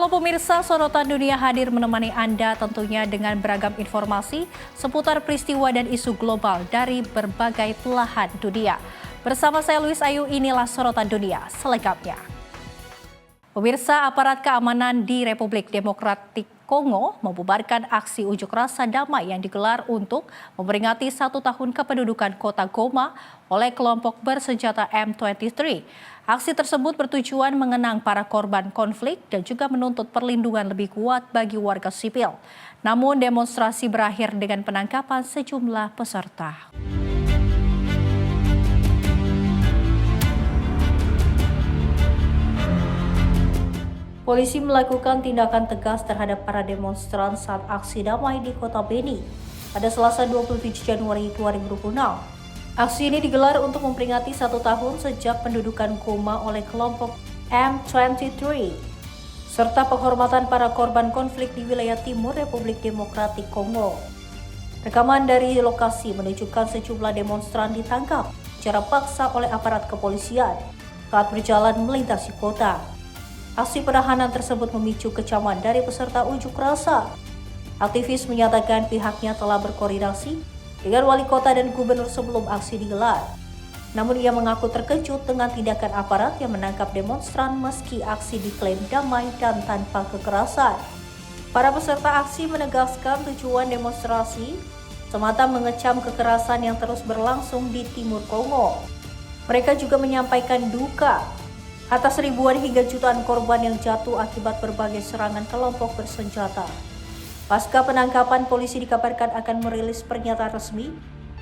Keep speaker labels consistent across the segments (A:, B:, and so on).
A: Halo pemirsa, sorotan dunia hadir menemani Anda tentunya dengan beragam informasi seputar peristiwa dan isu global dari berbagai belahan dunia. Bersama saya Luis Ayu, inilah sorotan dunia selengkapnya. Pemirsa, aparat keamanan di Republik Demokratik Kongo membubarkan aksi unjuk rasa damai yang digelar untuk memperingati 1 tahun kependudukan kota Goma oleh kelompok bersenjata M23. Aksi tersebut bertujuan mengenang para korban konflik dan juga menuntut perlindungan lebih kuat bagi warga sipil. Namun demonstrasi berakhir dengan penangkapan sejumlah peserta. Polisi melakukan tindakan tegas terhadap para demonstran saat aksi damai di kota Beni pada Selasa 27 Januari 2026. Aksi ini digelar untuk memperingati 1 tahun sejak pendudukan Goma oleh kelompok M23, serta penghormatan para korban konflik di wilayah timur Republik Demokratik Kongo. Rekaman dari lokasi menunjukkan sejumlah demonstran ditangkap secara paksa oleh aparat kepolisian saat berjalan melintasi kota. Aksi penahanan tersebut memicu kecaman dari peserta unjuk rasa. Aktivis menyatakan pihaknya telah berkoordinasi dengan wali kota dan gubernur sebelum aksi digelar. Namun ia mengaku terkejut dengan tindakan aparat yang menangkap demonstran meski aksi diklaim damai dan tanpa kekerasan. Para peserta aksi menegaskan tujuan demonstrasi semata mengecam kekerasan yang terus berlangsung di timur Kongo. Mereka juga menyampaikan duka atas ribuan hingga jutaan korban yang jatuh akibat berbagai serangan kelompok bersenjata. Pasca penangkapan, polisi dikabarkan akan merilis pernyataan resmi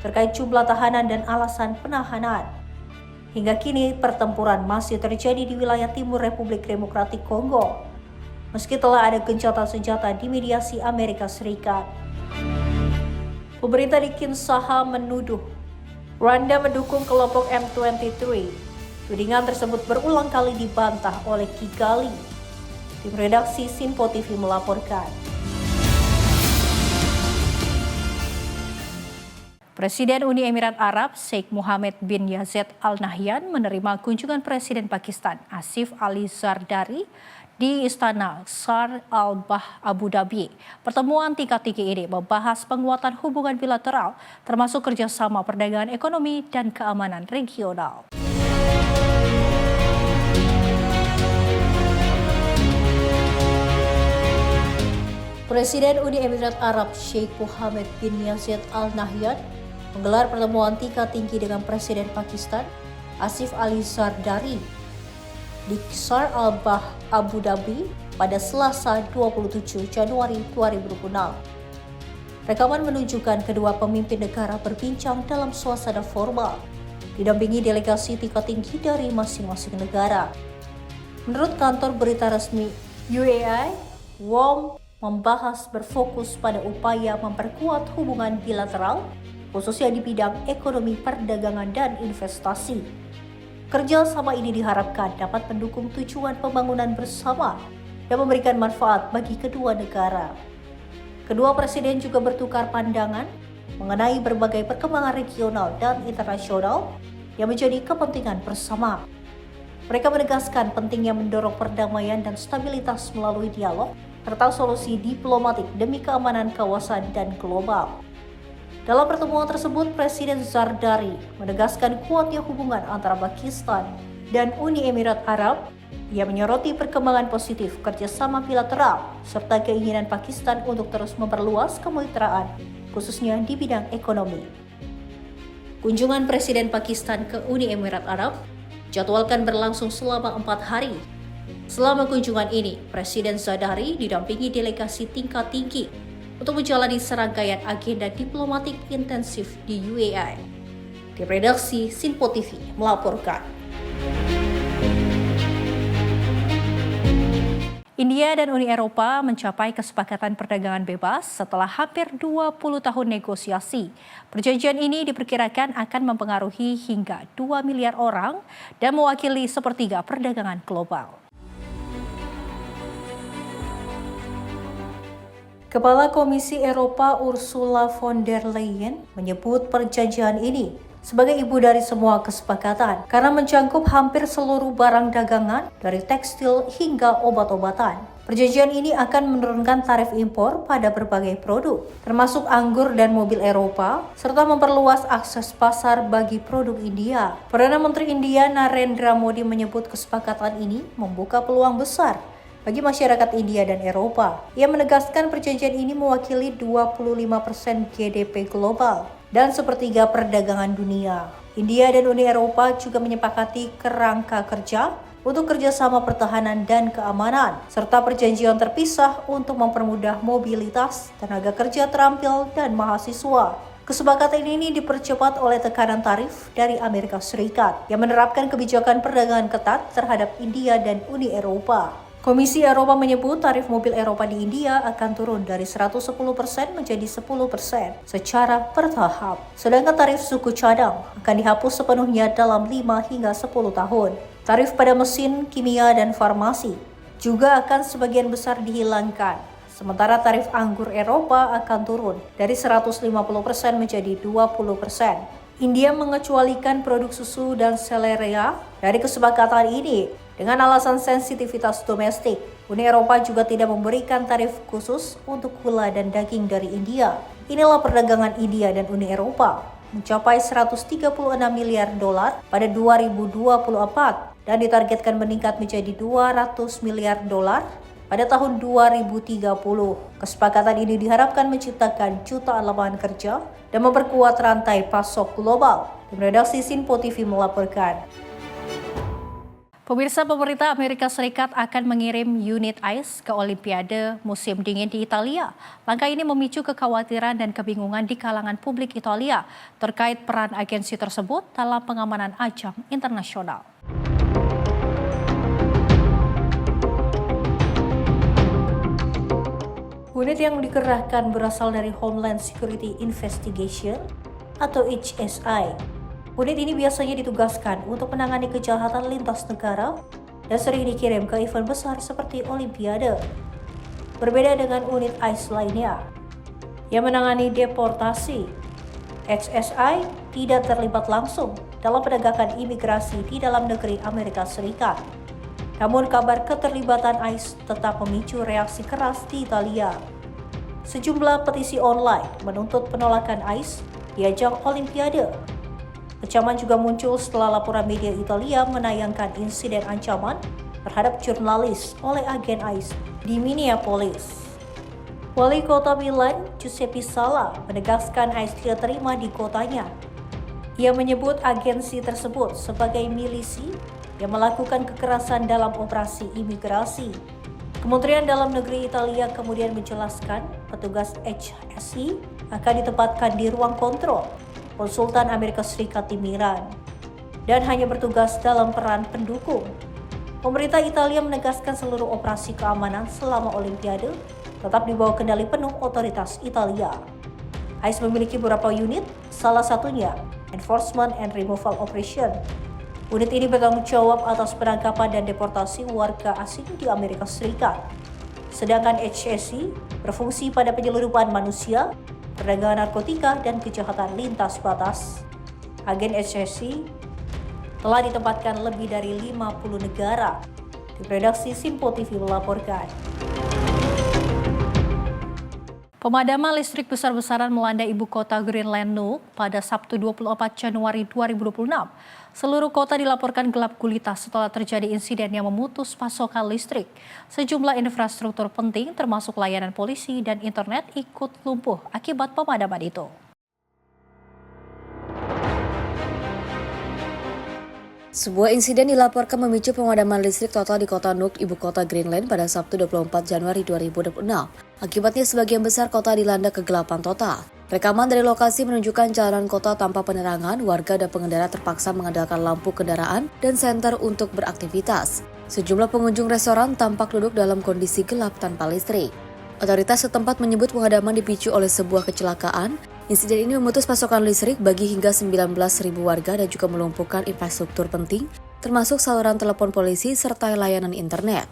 A: terkait jumlah tahanan dan alasan penahanan. Hingga kini pertempuran masih terjadi di wilayah timur Republik Demokratik Kongo, meski telah ada gencatan senjata di mediasi Amerika Serikat. Pemerintah di Kinshasa menuduh Rwanda mendukung kelompok M23. Tudingan tersebut berulang kali dibantah oleh Kigali. Tim redaksi Sinpo TV melaporkan. Presiden Uni Emirat Arab Sheikh Mohammed bin Zayed Al Nahyan menerima kunjungan Presiden Pakistan Asif Ali Zardari di Istana Shah Al Bah Abu Dhabi. Pertemuan tingkat tinggi ini membahas penguatan hubungan bilateral termasuk kerjasama perdagangan ekonomi dan keamanan regional. Presiden Uni Emirat Arab Sheikh Mohammed bin Zayed Al Nahyan menggelar pertemuan tingkat tinggi dengan Presiden Pakistan Asif Ali Zardari di Shah Al Bah Abu Dhabi pada Selasa 27 Januari 2026. Rekaman menunjukkan kedua pemimpin negara berbincang dalam suasana formal, didampingi delegasi tingkat tinggi dari masing-masing negara. Menurut kantor berita resmi UAE, WOM membahas berfokus pada upaya memperkuat hubungan bilateral, khususnya di bidang ekonomi, perdagangan, dan investasi. Kerjasama ini diharapkan dapat mendukung tujuan pembangunan bersama dan memberikan manfaat bagi kedua negara. Kedua presiden juga bertukar pandangan mengenai berbagai perkembangan regional dan internasional yang menjadi kepentingan bersama. Mereka menegaskan pentingnya mendorong perdamaian dan stabilitas melalui dialog serta solusi diplomatik demi keamanan kawasan dan global. Dalam pertemuan tersebut, Presiden Zardari menegaskan kuatnya hubungan antara Pakistan dan Uni Emirat Arab. Ia menyoroti perkembangan positif kerjasama bilateral serta keinginan Pakistan untuk terus memperluas kemitraan, khususnya di bidang ekonomi. Kunjungan Presiden Pakistan ke Uni Emirat Arab jadwalkan berlangsung selama 4 hari. Selama kunjungan ini, Presiden Zardari didampingi delegasi tingkat tinggi untuk menjalani serangkaian agenda diplomatik intensif di UAE. Tim redaksi Sinpo TV melaporkan. India dan Uni Eropa mencapai kesepakatan perdagangan bebas setelah hampir 20 tahun negosiasi. Perjanjian ini diperkirakan akan mempengaruhi hingga 2 miliar orang dan mewakili sepertiga perdagangan global. Kepala Komisi Eropa Ursula von der Leyen menyebut perjanjian ini sebagai ibu dari semua kesepakatan karena mencangkup hampir seluruh barang dagangan dari tekstil hingga obat-obatan. Perjanjian ini akan menurunkan tarif impor pada berbagai produk, termasuk anggur dan mobil Eropa, serta memperluas akses pasar bagi produk India. Perdana Menteri India Narendra Modi menyebut kesepakatan ini membuka peluang besar bagi masyarakat India dan Eropa. Ia menegaskan perjanjian ini mewakili 25% GDP global dan sepertiga perdagangan dunia. India dan Uni Eropa juga menyepakati kerangka kerja untuk kerjasama pertahanan dan keamanan, serta perjanjian terpisah untuk mempermudah mobilitas tenaga kerja terampil dan mahasiswa. Kesepakatan ini dipercepat oleh tekanan tarif dari Amerika Serikat yang menerapkan kebijakan perdagangan ketat terhadap India dan Uni Eropa. Komisi Eropa menyebut tarif mobil Eropa di India akan turun dari 110% menjadi 10% secara bertahap. Sedangkan tarif suku cadang akan dihapus sepenuhnya dalam 5 hingga 10 tahun. Tarif pada mesin, kimia, dan farmasi juga akan sebagian besar dihilangkan. Sementara tarif anggur Eropa akan turun dari 150% menjadi 20%. India mengecualikan produk susu dan seleria dari kesepakatan ini dengan alasan sensitivitas domestik. Uni Eropa juga tidak memberikan tarif khusus untuk gula dan daging dari India. Inilah perdagangan India dan Uni Eropa mencapai 136 miliar dolar pada 2024 dan ditargetkan meningkat menjadi 200 miliar dolar pada tahun 2030. Kesepakatan ini diharapkan menciptakan jutaan lapangan kerja dan memperkuat rantai pasok global. Tim redaksi Sinpo TV melaporkan. Pemirsa, pemerintah Amerika Serikat akan mengirim unit ICE ke Olimpiade musim dingin di Italia. Langkah ini memicu kekhawatiran dan kebingungan di kalangan publik Italia terkait peran agensi tersebut dalam pengamanan ajang internasional. Unit yang dikerahkan berasal dari Homeland Security Investigation atau HSI. Unit ini biasanya ditugaskan untuk menangani kejahatan lintas negara dan sering dikirim ke event besar seperti Olimpiade. Berbeda dengan unit ICE lainnya yang menangani deportasi, HSI tidak terlibat langsung dalam penegakan imigrasi di dalam negeri Amerika Serikat. Namun kabar keterlibatan ICE tetap memicu reaksi keras di Italia. Sejumlah petisi online menuntut penolakan ICE di ajang Olimpiade. Kecaman juga muncul setelah laporan media Italia menayangkan insiden ancaman terhadap jurnalis oleh agen ICE di Minneapolis. Wali Kota Milan, Giuseppe Sala, menegaskan ICE tidak terima di kotanya. Ia menyebut agensi tersebut sebagai milisi yang melakukan kekerasan dalam operasi imigrasi. Kementerian Dalam Negeri Italia kemudian menjelaskan petugas HSI akan ditempatkan di ruang kontrol konsultan Amerika Serikat di Milan dan hanya bertugas dalam peran pendukung. Pemerintah Italia menegaskan seluruh operasi keamanan selama Olimpiade tetap di bawah kendali penuh otoritas Italia. ICE memiliki beberapa unit, salah satunya Enforcement and Removal Operation. Unit ini bertanggung jawab atas penangkapan dan deportasi warga asing di Amerika Serikat. Sedangkan HSI berfungsi pada penyelundupan manusia, perdagangan narkotika, dan kejahatan lintas batas. Agen HSI telah ditempatkan lebih dari 50 negara. Tim redaksi Sinpo TV melaporkan. Pemadaman listrik besar-besaran melanda ibu kota Greenland Nuuk pada Sabtu 24 Januari 2026. Seluruh kota dilaporkan gelap gulita setelah terjadi insiden yang memutus pasokan listrik. Sejumlah infrastruktur penting termasuk layanan polisi dan internet ikut lumpuh akibat pemadaman itu.
B: Sebuah insiden dilaporkan memicu pemadaman listrik total di kota Nuuk, ibu kota Greenland pada Sabtu 24 Januari 2026. Akibatnya sebagian besar kota dilanda kegelapan total. Rekaman dari lokasi menunjukkan jalanan kota tanpa penerangan, warga dan pengendara terpaksa mengandalkan lampu kendaraan dan senter untuk beraktivitas. Sejumlah pengunjung restoran tampak duduk dalam kondisi gelap tanpa listrik. Otoritas setempat menyebut pemadaman dipicu oleh sebuah kecelakaan. Insiden ini memutus pasokan listrik bagi hingga 19.000 warga dan juga melumpuhkan infrastruktur penting, termasuk saluran telepon polisi serta layanan internet.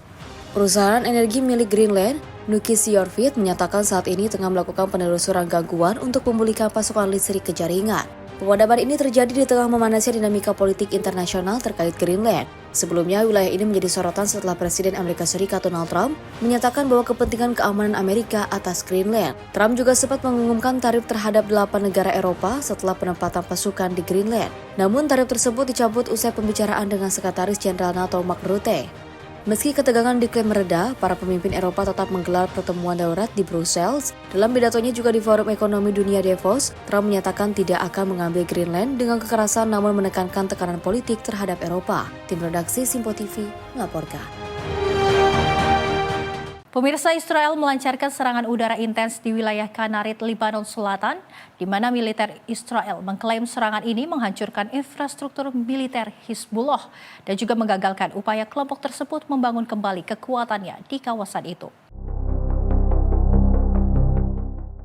B: Perusahaan energi milik Greenland, Nuukis Yorvik, menyatakan saat ini tengah melakukan penelusuran gangguan untuk memulihkan pasokan listrik ke jaringan. Pemadaman ini terjadi di tengah memanasnya dinamika politik internasional terkait Greenland. Sebelumnya, wilayah ini menjadi sorotan setelah Presiden Amerika Serikat Donald Trump menyatakan bahwa kepentingan keamanan Amerika atas Greenland. Trump juga sempat mengumumkan tarif terhadap 8 negara Eropa setelah penempatan pasukan di Greenland. Namun tarif tersebut dicabut usai pembicaraan dengan Sekretaris Jenderal NATO Mark Rutte. Meski ketegangan diklaim mereda, para pemimpin Eropa tetap menggelar pertemuan darurat di Brussels. Dalam pidatonya juga di Forum Ekonomi Dunia Davos, Trump menyatakan tidak akan mengambil Greenland dengan kekerasan namun menekankan tekanan politik terhadap Eropa. Tim redaksi Simpo TV melaporkan.
A: Pemirsa, Israel melancarkan serangan udara intens di wilayah Kanarit, Lebanon Selatan, di mana militer Israel mengklaim serangan ini menghancurkan infrastruktur militer Hizbullah dan juga menggagalkan upaya kelompok tersebut membangun kembali kekuatannya di kawasan itu.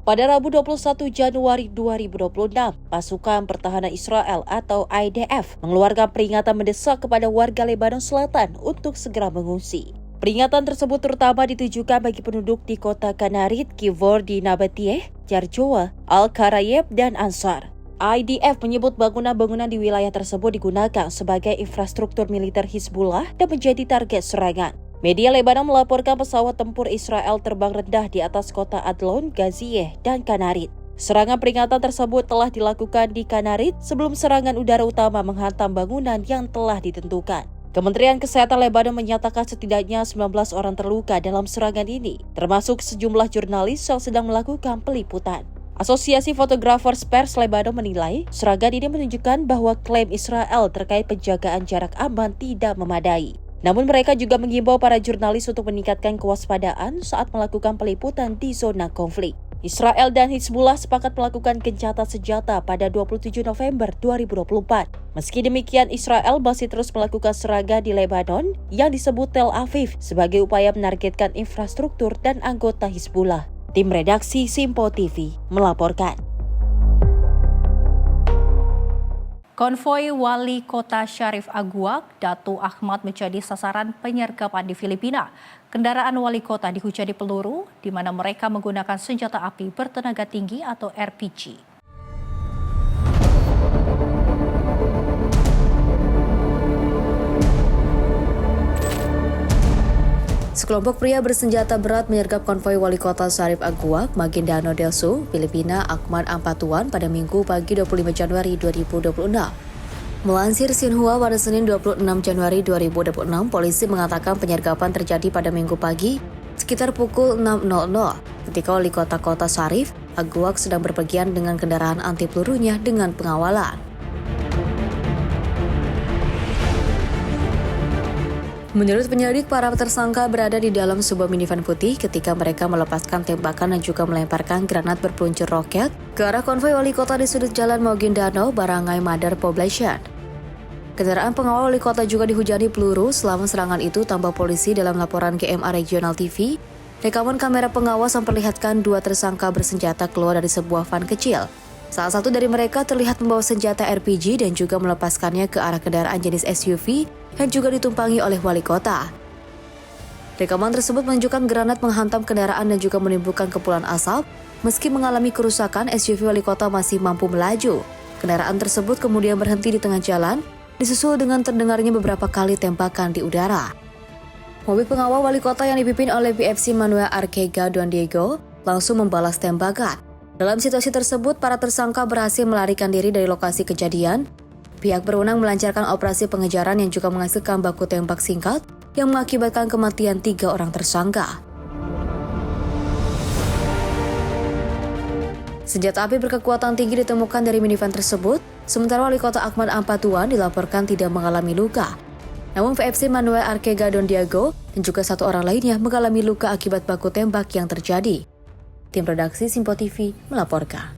A: Pada Rabu 21 Januari 2026, pasukan pertahanan Israel atau IDF mengeluarkan peringatan mendesak kepada warga Lebanon Selatan untuk segera mengungsi. Peringatan tersebut terutama ditujukan bagi penduduk di kota Kanarit, Kivor di Nabatieh, Jarjoa, Al-Karayeb, dan Ansar. IDF menyebut bangunan-bangunan di wilayah tersebut digunakan sebagai infrastruktur militer Hizbullah dan menjadi target serangan. Media Lebanon melaporkan pesawat tempur Israel terbang rendah di atas kota Adlon, Gazieh, dan Kanarit. Serangan peringatan tersebut telah dilakukan di Kanarit sebelum serangan udara utama menghantam bangunan yang telah ditentukan. Kementerian Kesehatan Lebanon menyatakan setidaknya 19 orang terluka dalam serangan ini, termasuk sejumlah jurnalis yang sedang melakukan peliputan. Asosiasi Fotographers Pers Lebanon menilai serangan ini menunjukkan bahwa klaim Israel terkait penjagaan jarak aman tidak memadai. Namun mereka juga mengimbau para jurnalis untuk meningkatkan kewaspadaan saat melakukan peliputan di zona konflik. Israel dan Hizbullah sepakat melakukan gencatan senjata pada 27 November 2024. Meski demikian, Israel masih terus melakukan serangan di Lebanon yang disebut Tel Aviv sebagai upaya menargetkan infrastruktur dan anggota Hizbullah. Tim redaksi Simpo TV melaporkan. Konvoi Wali Kota Syarif Aguak, Datu Ahmad menjadi sasaran penyergapan di Filipina. Kendaraan wali kota dihujani peluru, di mana mereka menggunakan senjata api bertenaga tinggi atau RPG.
B: Sekelompok pria bersenjata berat menyergap konvoi wali kota Syarif Aguak, Maguindanao del Sur, Filipina, Ahmad Ampatuan pada Minggu pagi 25 Januari 2026. Melansir Xinhua pada Senin 26 Januari 2026, polisi mengatakan penyergapan terjadi pada Minggu pagi sekitar pukul 6.00 ketika wali kota Syarif Aguak sedang berpergian dengan kendaraan anti pelurunya dengan pengawalan. Menurut penyidik, para tersangka berada di dalam sebuah minivan putih ketika mereka melepaskan tembakan dan juga melemparkan granat berpeluncur roket ke arah konvoi wali kota di sudut jalan Maguindanao, Barangay Madar Poblacion. Kendaraan pengawal wali kota juga dihujani peluru. Selama serangan itu, tambah polisi dalam laporan GMA Regional TV, rekaman kamera pengawas memperlihatkan dua tersangka bersenjata keluar dari sebuah van kecil. Salah satu dari mereka terlihat membawa senjata RPG dan juga melepaskannya ke arah kendaraan jenis SUV yang juga ditumpangi oleh wali kota. Rekaman tersebut menunjukkan granat menghantam kendaraan dan juga menimbulkan kepulan asap. Meski mengalami kerusakan, SUV wali kota masih mampu melaju. Kendaraan tersebut kemudian berhenti di tengah jalan, disusul dengan terdengarnya beberapa kali tembakan di udara. Mobil pengawal wali kota yang dipimpin oleh BFC Manuel Arcega Don Diego langsung membalas tembakan. Dalam situasi tersebut, para tersangka berhasil melarikan diri dari lokasi kejadian. Pihak berwenang melancarkan operasi pengejaran yang juga menghasilkan baku tembak singkat yang mengakibatkan kematian 3 orang tersangka. Senjata api berkekuatan tinggi ditemukan dari minivan tersebut, sementara wali kota Ahmad Ampatuan dilaporkan tidak mengalami luka. Namun VFC Manuel Arcega Don Diego dan juga 1 orang lainnya mengalami luka akibat baku tembak yang terjadi. Tim redaksi Simpo TV melaporkan.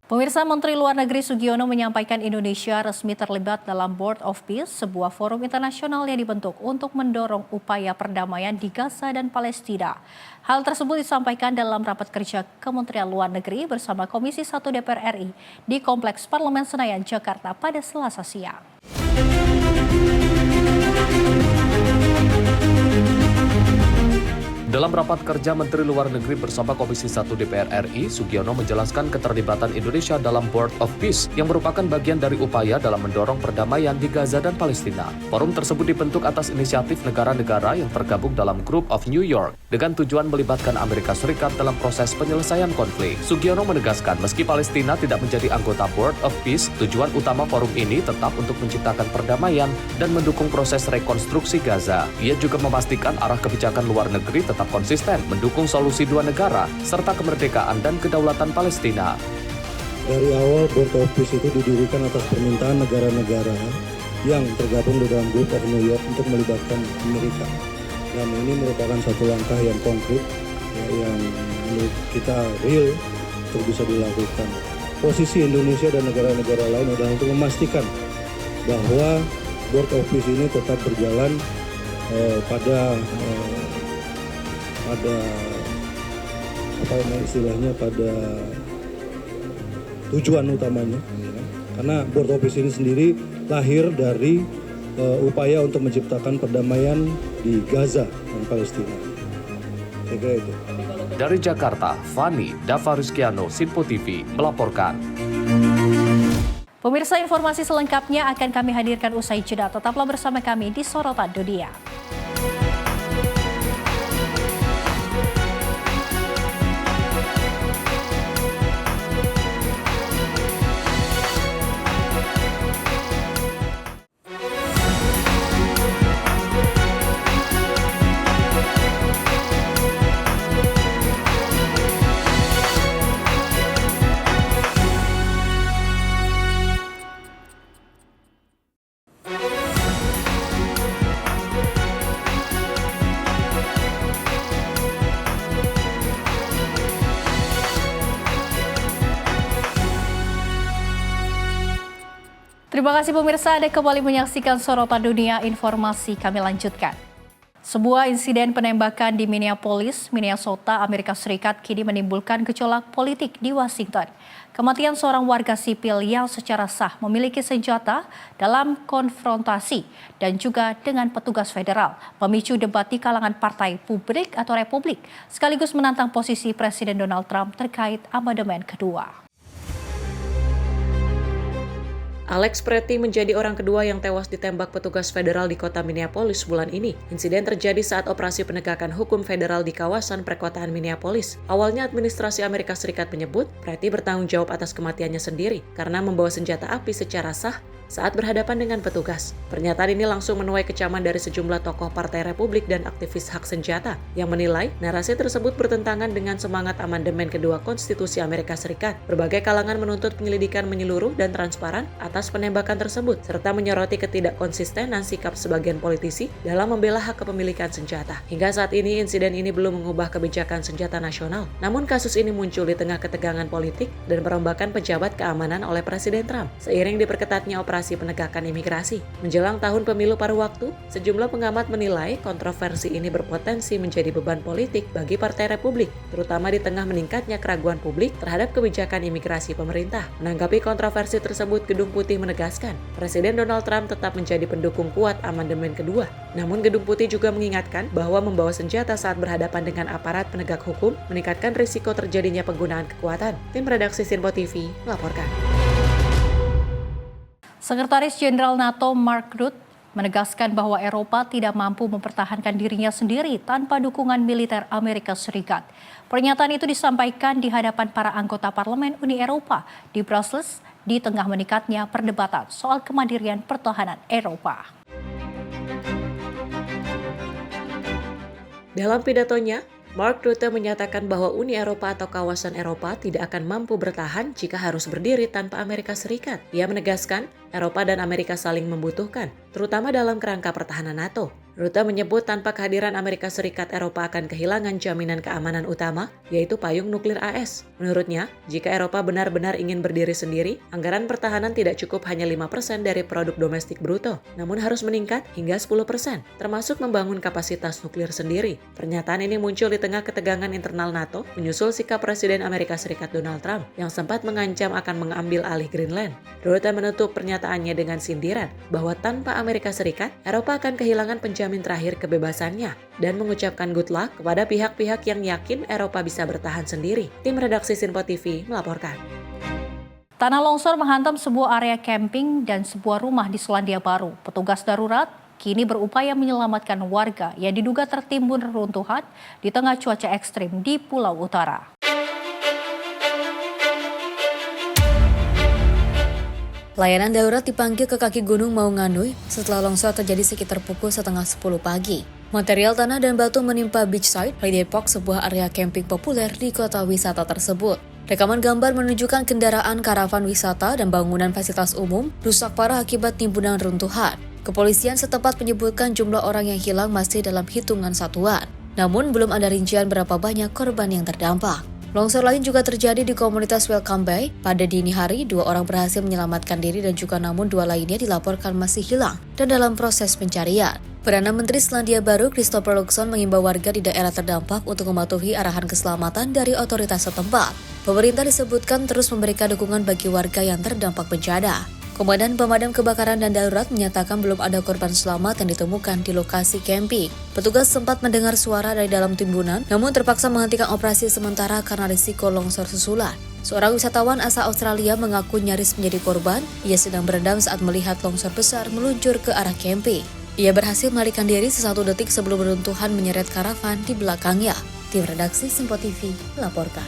A: Pemirsa, Menteri Luar Negeri Sugiono menyampaikan Indonesia resmi terlibat dalam Board of Peace, sebuah forum internasional yang dibentuk untuk mendorong upaya perdamaian di Gaza dan Palestina. Hal tersebut disampaikan dalam rapat kerja Kementerian Luar Negeri bersama Komisi 1 DPR RI di Kompleks Parlemen Senayan, Jakarta pada Selasa siang.
C: Dalam rapat kerja Menteri Luar Negeri bersama Komisi 1 DPR RI, Sugiono menjelaskan keterlibatan Indonesia dalam Board of Peace yang merupakan bagian dari upaya dalam mendorong perdamaian di Gaza dan Palestina. Forum tersebut dibentuk atas inisiatif negara-negara yang tergabung dalam Group of New York dengan tujuan melibatkan Amerika Serikat dalam proses penyelesaian konflik. Sugiono menegaskan meski Palestina tidak menjadi anggota Board of Peace, tujuan utama forum ini tetap untuk menciptakan perdamaian dan mendukung proses rekonstruksi Gaza. Ia juga memastikan arah kebijakan luar negeri tetap konsisten mendukung solusi dua negara serta kemerdekaan dan kedaulatan Palestina.
D: Dari awal Board of Peace itu didirikan atas permintaan negara-negara yang tergabung di dalam Group of New York untuk melibatkan Amerika. Dan ini merupakan satu langkah yang konkret yang menurut kita real untuk bisa dilakukan. Posisi Indonesia dan negara-negara lain adalah untuk memastikan bahwa Board of Peace ini tetap berjalan pada tujuan utamanya, karena Board of Peace ini sendiri lahir dari upaya untuk menciptakan perdamaian di Gaza dan Palestina. Saya kira itu.
C: Dari Jakarta, Fani Davarizkiano, Sinpo TV melaporkan.
A: Pemirsa, informasi selengkapnya akan kami hadirkan usai jeda. Tetaplah bersama kami di Sorotan Dunia. Terima kasih pemirsa, Anda kembali menyaksikan Sorotan Dunia. Informasi kami lanjutkan. Sebuah insiden penembakan di Minneapolis, Minnesota, Amerika Serikat kini menimbulkan gejolak politik di Washington. Kematian seorang warga sipil yang secara sah memiliki senjata dalam konfrontasi dan juga dengan petugas federal memicu debat di kalangan partai publik atau Republik, sekaligus menantang posisi Presiden Donald Trump terkait amandemen kedua.
E: Alex Pretty menjadi orang kedua yang tewas ditembak petugas federal di kota Minneapolis bulan ini. Insiden terjadi saat operasi penegakan hukum federal di kawasan perkotaan Minneapolis. Awalnya administrasi Amerika Serikat menyebut Pretty bertanggung jawab atas kematiannya sendiri karena membawa senjata api secara sah saat berhadapan dengan petugas. Pernyataan ini langsung menuai kecaman dari sejumlah tokoh Partai Republik dan aktivis hak senjata yang menilai narasi tersebut bertentangan dengan semangat amandemen kedua Konstitusi Amerika Serikat. Berbagai kalangan menuntut penyelidikan menyeluruh dan transparan atas penembakan tersebut, serta menyoroti ketidakkonsistenan sikap sebagian politisi dalam membela hak kepemilikan senjata. Hingga saat ini, insiden ini belum mengubah kebijakan senjata nasional. Namun kasus ini muncul di tengah ketegangan politik dan perombakan pejabat keamanan oleh Presiden Trump, seiring diperketatnya operasi penegakan imigrasi. Menjelang tahun pemilu paruh waktu, sejumlah pengamat menilai kontroversi ini berpotensi menjadi beban politik bagi Partai Republik, terutama di tengah meningkatnya keraguan publik terhadap kebijakan imigrasi pemerintah. Menanggapi kontroversi tersebut, Gedung Putih menegaskan, Presiden Donald Trump tetap menjadi pendukung kuat amandemen kedua. Namun Gedung Putih juga mengingatkan bahwa membawa senjata saat berhadapan dengan aparat penegak hukum meningkatkan risiko terjadinya penggunaan kekuatan. Tim redaksi Sinpo TV melaporkan.
A: Sekretaris Jenderal NATO Mark Rutte menegaskan bahwa Eropa tidak mampu mempertahankan dirinya sendiri tanpa dukungan militer Amerika Serikat. Pernyataan itu disampaikan di hadapan para anggota Parlemen Uni Eropa di Brussels di tengah meningkatnya perdebatan soal kemandirian pertahanan Eropa.
E: Dalam pidatonya, Mark Rutte menyatakan bahwa Uni Eropa atau kawasan Eropa tidak akan mampu bertahan jika harus berdiri tanpa Amerika Serikat. Ia menegaskan, Eropa dan Amerika saling membutuhkan, terutama dalam kerangka pertahanan NATO. Rutte menyebut tanpa kehadiran Amerika Serikat, Eropa akan kehilangan jaminan keamanan utama, yaitu payung nuklir AS. Menurutnya, jika Eropa benar-benar ingin berdiri sendiri, anggaran pertahanan tidak cukup hanya 5% dari produk domestik bruto, namun harus meningkat hingga 10%, termasuk membangun kapasitas nuklir sendiri. Pernyataan ini muncul di tengah ketegangan internal NATO, menyusul sikap Presiden Amerika Serikat Donald Trump, yang sempat mengancam akan mengambil alih Greenland. Rutte menutup pernyataan pernyataannya dengan sindiran bahwa tanpa Amerika Serikat, Eropa akan kehilangan penjamin terakhir kebebasannya dan mengucapkan good luck kepada pihak-pihak yang yakin Eropa bisa bertahan sendiri. Tim redaksi Sinpo TV melaporkan.
A: Tanah longsor menghantam sebuah area camping dan sebuah rumah di Selandia Baru. Petugas darurat kini berupaya menyelamatkan warga yang diduga tertimbun reruntuhan di tengah cuaca ekstrim di Pulau Utara.
B: Layanan darurat dipanggil ke kaki gunung Maunganui setelah longsor terjadi sekitar pukul 9:30 pagi. Material tanah dan batu menimpa Beachside, Holiday Park, sebuah area camping populer di kota wisata tersebut. Rekaman gambar menunjukkan kendaraan karavan wisata dan bangunan fasilitas umum rusak parah akibat timbunan runtuhan. Kepolisian setempat menyebutkan jumlah orang yang hilang masih dalam hitungan satuan. Namun belum ada rincian berapa banyak korban yang terdampak. Longsor lain juga terjadi di komunitas Welcome Bay. Pada dini hari, 2 orang berhasil menyelamatkan diri dan juga namun 2 lainnya dilaporkan masih hilang dan dalam proses pencarian. Perdana Menteri Selandia Baru Christopher Luxon mengimbau warga di daerah terdampak untuk mematuhi arahan keselamatan dari otoritas setempat. Pemerintah disebutkan terus memberikan dukungan bagi warga yang terdampak bencana. Komandan Pemadam Kebakaran dan Darurat menyatakan belum ada korban selamat yang ditemukan di lokasi camping. Petugas sempat mendengar suara dari dalam timbunan, namun terpaksa menghentikan operasi sementara karena risiko longsor susulan. Seorang wisatawan asal Australia mengaku nyaris menjadi korban. Ia sedang berendam saat melihat longsor besar meluncur ke arah camping. Ia berhasil melarikan diri sesatu detik sebelum reruntuhan menyeret karavan di belakangnya. Tim redaksi Sinpo TV melaporkan.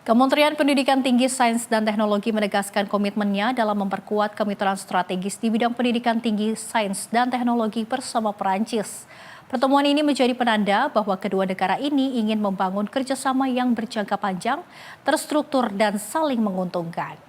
A: Kementerian Pendidikan Tinggi, Sains dan Teknologi menegaskan komitmennya dalam memperkuat kemitraan strategis di bidang pendidikan tinggi, sains dan teknologi bersama Perancis. Pertemuan ini menjadi penanda bahwa kedua negara ini ingin membangun kerjasama yang berjangka panjang, terstruktur dan saling menguntungkan.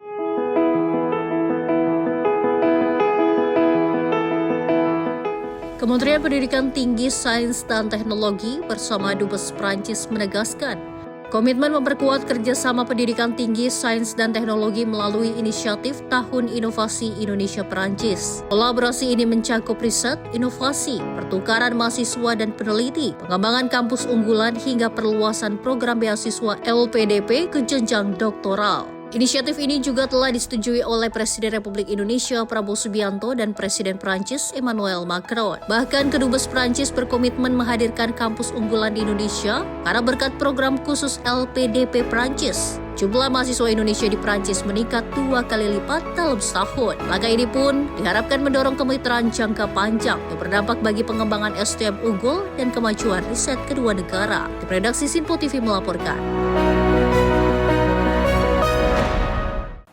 A: Kementerian Pendidikan Tinggi, Sains dan Teknologi bersama Dubes Perancis menegaskan komitmen memperkuat kerjasama pendidikan tinggi, sains, dan teknologi melalui inisiatif Tahun Inovasi Indonesia Perancis. Kolaborasi ini mencakup riset, inovasi, pertukaran mahasiswa dan peneliti, pengembangan kampus unggulan, hingga perluasan program beasiswa LPDP ke jenjang doktoral. Inisiatif ini juga telah disetujui oleh Presiden Republik Indonesia Prabowo Subianto dan Presiden Prancis Emmanuel Macron. Bahkan Kedubes Prancis berkomitmen menghadirkan kampus unggulan di Indonesia karena berkat program khusus LPDP Prancis. Jumlah mahasiswa Indonesia di Prancis meningkat 2 kali lipat dalam setahun. Langkah ini pun diharapkan mendorong kemitraan jangka panjang yang berdampak bagi pengembangan SDM unggul dan kemajuan riset kedua negara. Tim redaksi Sinpo TV melaporkan.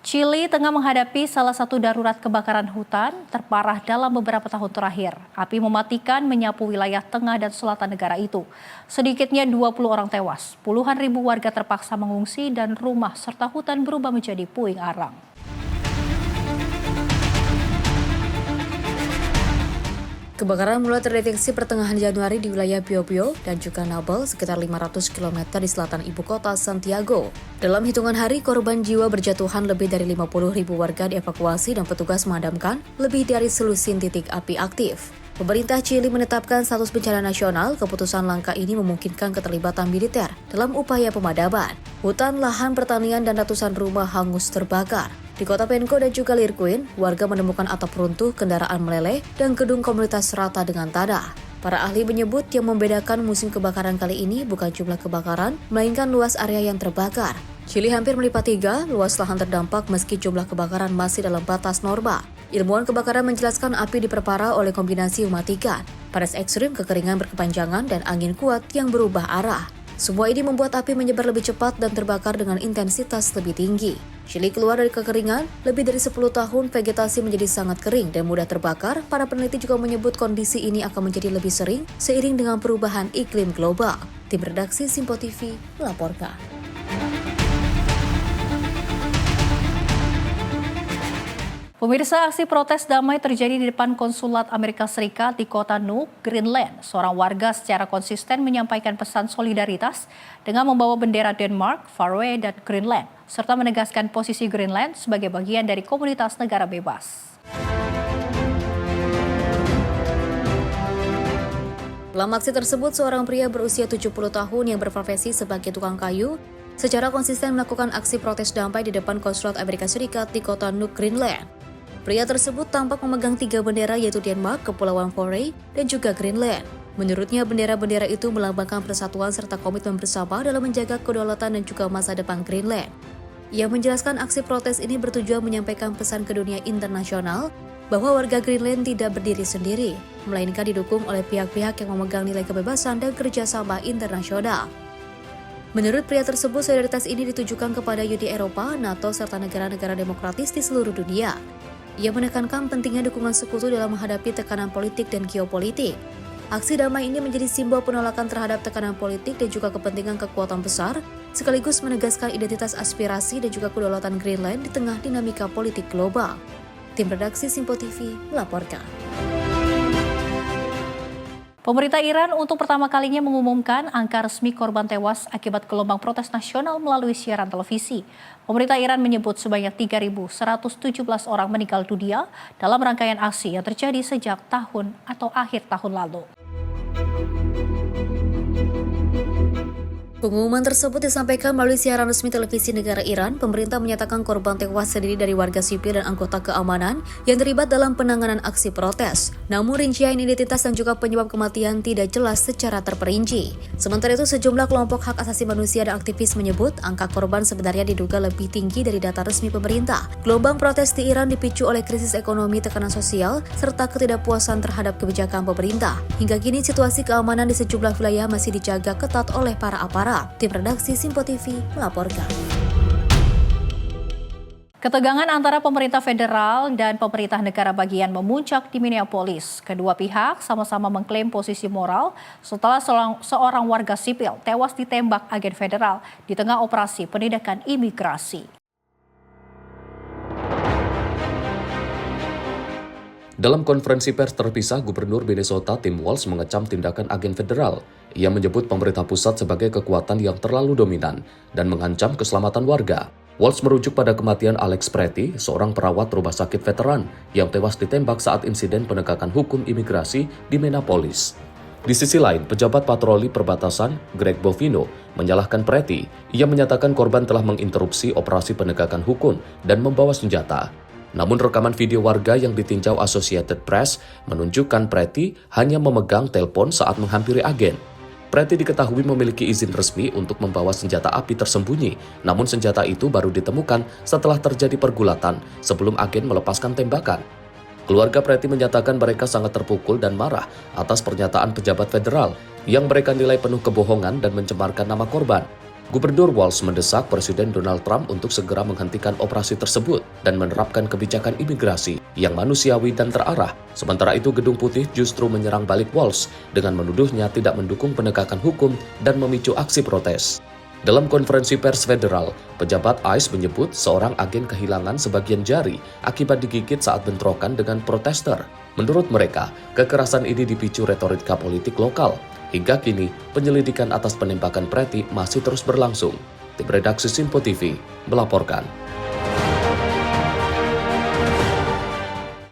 A: Chili tengah menghadapi salah satu darurat kebakaran hutan terparah dalam beberapa tahun terakhir. Api mematikan menyapu wilayah tengah dan selatan negara itu. Sedikitnya 20 orang tewas, puluhan ribu warga terpaksa mengungsi dan rumah serta hutan berubah menjadi puing arang.
B: Kebakaran mulai terdeteksi pertengahan Januari di wilayah Biobío dan juga Nabil sekitar 500 km di selatan ibu kota Santiago. Dalam hitungan hari, korban jiwa berjatuhan lebih dari 50.000 warga dievakuasi dan petugas memadamkan lebih dari selusin titik api aktif. Pemerintah Chili menetapkan status bencana nasional. Keputusan langkah ini memungkinkan keterlibatan militer dalam upaya pemadaman. Hutan, lahan pertanian, dan ratusan rumah hangus terbakar. Di kota Penco dan juga Lirquin, warga menemukan atap runtuh, kendaraan meleleh, dan gedung komunitas rata dengan tanah. Para ahli menyebut yang membedakan musim kebakaran kali ini bukan jumlah kebakaran, melainkan luas area yang terbakar. Chili hampir melipat 3 luas lahan terdampak meski jumlah kebakaran masih dalam batas norma. Ilmuwan kebakaran menjelaskan api diperparah oleh kombinasi mematikan, panas ekstrim, kekeringan berkepanjangan, dan angin kuat yang berubah arah. Semua ini membuat api menyebar lebih cepat dan terbakar dengan intensitas lebih tinggi. Chili keluar dari kekeringan, lebih dari 10 tahun vegetasi menjadi sangat kering dan mudah terbakar. Para peneliti juga menyebut kondisi ini akan menjadi lebih sering seiring dengan perubahan iklim global. Tim redaksi Sinpo TV melaporkan.
A: Pemirsa, aksi protes damai terjadi di depan konsulat Amerika Serikat di kota Nuuk, Greenland. Seorang warga secara konsisten menyampaikan pesan solidaritas dengan membawa bendera Denmark, Faroe, dan Greenland, serta menegaskan posisi Greenland sebagai bagian dari komunitas negara bebas.
B: Dalam aksi tersebut, seorang pria berusia 70 tahun yang berprofesi sebagai tukang kayu secara konsisten melakukan aksi protes damai di depan konsulat Amerika Serikat di kota Nuuk, Greenland. Pria tersebut tampak memegang 3 bendera yaitu Denmark, Kepulauan Faroe, dan juga Greenland. Menurutnya, bendera-bendera itu melambangkan persatuan serta komitmen bersama dalam menjaga kedaulatan dan juga masa depan Greenland. Ia menjelaskan aksi protes ini bertujuan menyampaikan pesan ke dunia internasional bahwa warga Greenland tidak berdiri sendiri, melainkan didukung oleh pihak-pihak yang memegang nilai kebebasan dan kerjasama internasional. Menurut pria tersebut, solidaritas ini ditujukan kepada Uni Eropa, NATO, serta negara-negara demokratis di seluruh dunia. Ia menekankan pentingnya dukungan sekutu dalam menghadapi tekanan politik dan geopolitik. Aksi damai ini menjadi simbol penolakan terhadap tekanan politik dan juga kepentingan kekuatan besar, sekaligus menegaskan identitas aspirasi dan juga kedaulatan Greenland di tengah dinamika politik global. Tim redaksi Simpo TV melaporkan.
A: Pemerintah Iran untuk pertama kalinya mengumumkan angka resmi korban tewas akibat gelombang protes nasional melalui siaran televisi. Pemerintah Iran menyebut sebanyak 3.117 orang meninggal dunia dalam rangkaian aksi yang terjadi sejak tahun atau akhir tahun lalu.
B: Pengumuman tersebut disampaikan melalui siaran resmi televisi negara Iran. Pemerintah menyatakan korban tewas terdiri dari warga sipil dan anggota keamanan yang terlibat dalam penanganan aksi protes. Namun rincian identitas dan juga penyebab kematian tidak jelas secara terperinci. Sementara itu, sejumlah kelompok hak asasi manusia dan aktivis menyebut angka korban sebenarnya diduga lebih tinggi dari data resmi pemerintah. Gelombang protes di Iran dipicu oleh krisis ekonomi, tekanan sosial, serta ketidakpuasan terhadap kebijakan pemerintah. Hingga kini situasi keamanan di sejumlah wilayah masih dijaga ketat oleh para aparat. Tim redaksi Simpo TV melaporkan.
A: Ketegangan antara pemerintah federal dan pemerintah negara bagian memuncak di Minneapolis. Kedua pihak sama-sama mengklaim posisi moral setelah seorang warga sipil tewas ditembak agen federal di tengah operasi penindakan imigrasi.
C: Dalam konferensi pers terpisah, Gubernur Minnesota Tim Walz mengecam tindakan agen federal. Ia menyebut pemerintah pusat sebagai kekuatan yang terlalu dominan dan mengancam keselamatan warga. Walz merujuk pada kematian Alex Pretty, seorang perawat rumah sakit veteran yang tewas ditembak saat insiden penegakan hukum imigrasi di Minneapolis. Di sisi lain, pejabat patroli perbatasan Greg Bovino menyalahkan Pretty. Ia menyatakan korban telah menginterupsi operasi penegakan hukum dan membawa senjata. Namun rekaman video warga yang ditinjau Associated Press menunjukkan Pretty hanya memegang telepon saat menghampiri agen. Pretty diketahui memiliki izin resmi untuk membawa senjata api tersembunyi, namun senjata itu baru ditemukan setelah terjadi pergulatan sebelum agen melepaskan tembakan. Keluarga Pretty menyatakan mereka sangat terpukul dan marah atas pernyataan pejabat federal yang mereka nilai penuh kebohongan dan mencemarkan nama korban. Gubernur Walz mendesak Presiden Donald Trump untuk segera menghentikan operasi tersebut dan menerapkan kebijakan imigrasi yang manusiawi dan terarah. Sementara itu, Gedung Putih justru menyerang balik Walz dengan menuduhnya tidak mendukung penegakan hukum dan memicu aksi protes. Dalam konferensi pers federal, pejabat ICE menyebut seorang agen kehilangan sebagian jari akibat digigit saat bentrokan dengan protester. Menurut mereka, kekerasan ini dipicu retorika politik lokal. Hingga kini, penyelidikan atas penembakan Pretty masih terus berlangsung. Tim redaksi Simpo TV melaporkan.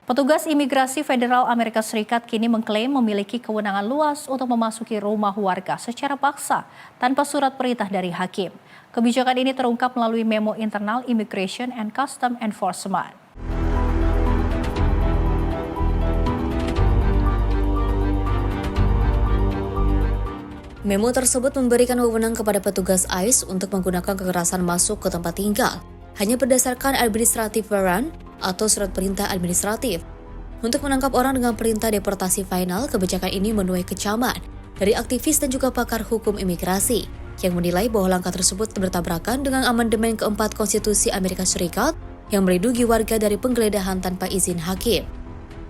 A: Petugas imigrasi federal Amerika Serikat kini mengklaim memiliki kewenangan luas untuk memasuki rumah warga secara paksa tanpa surat perintah dari hakim. Kebijakan ini terungkap melalui memo internal Immigration and Customs Enforcement.
B: Memo tersebut memberikan wewenang kepada petugas ICE untuk menggunakan kekerasan masuk ke tempat tinggal, hanya berdasarkan administrative warrant atau surat perintah administratif. Untuk menangkap orang dengan perintah deportasi final, kebijakan ini menuai kecaman dari aktivis dan juga pakar hukum imigrasi, yang menilai bahwa langkah tersebut bertabrakan dengan amandemen keempat Konstitusi Amerika Serikat yang melindungi warga dari penggeledahan tanpa izin hakim.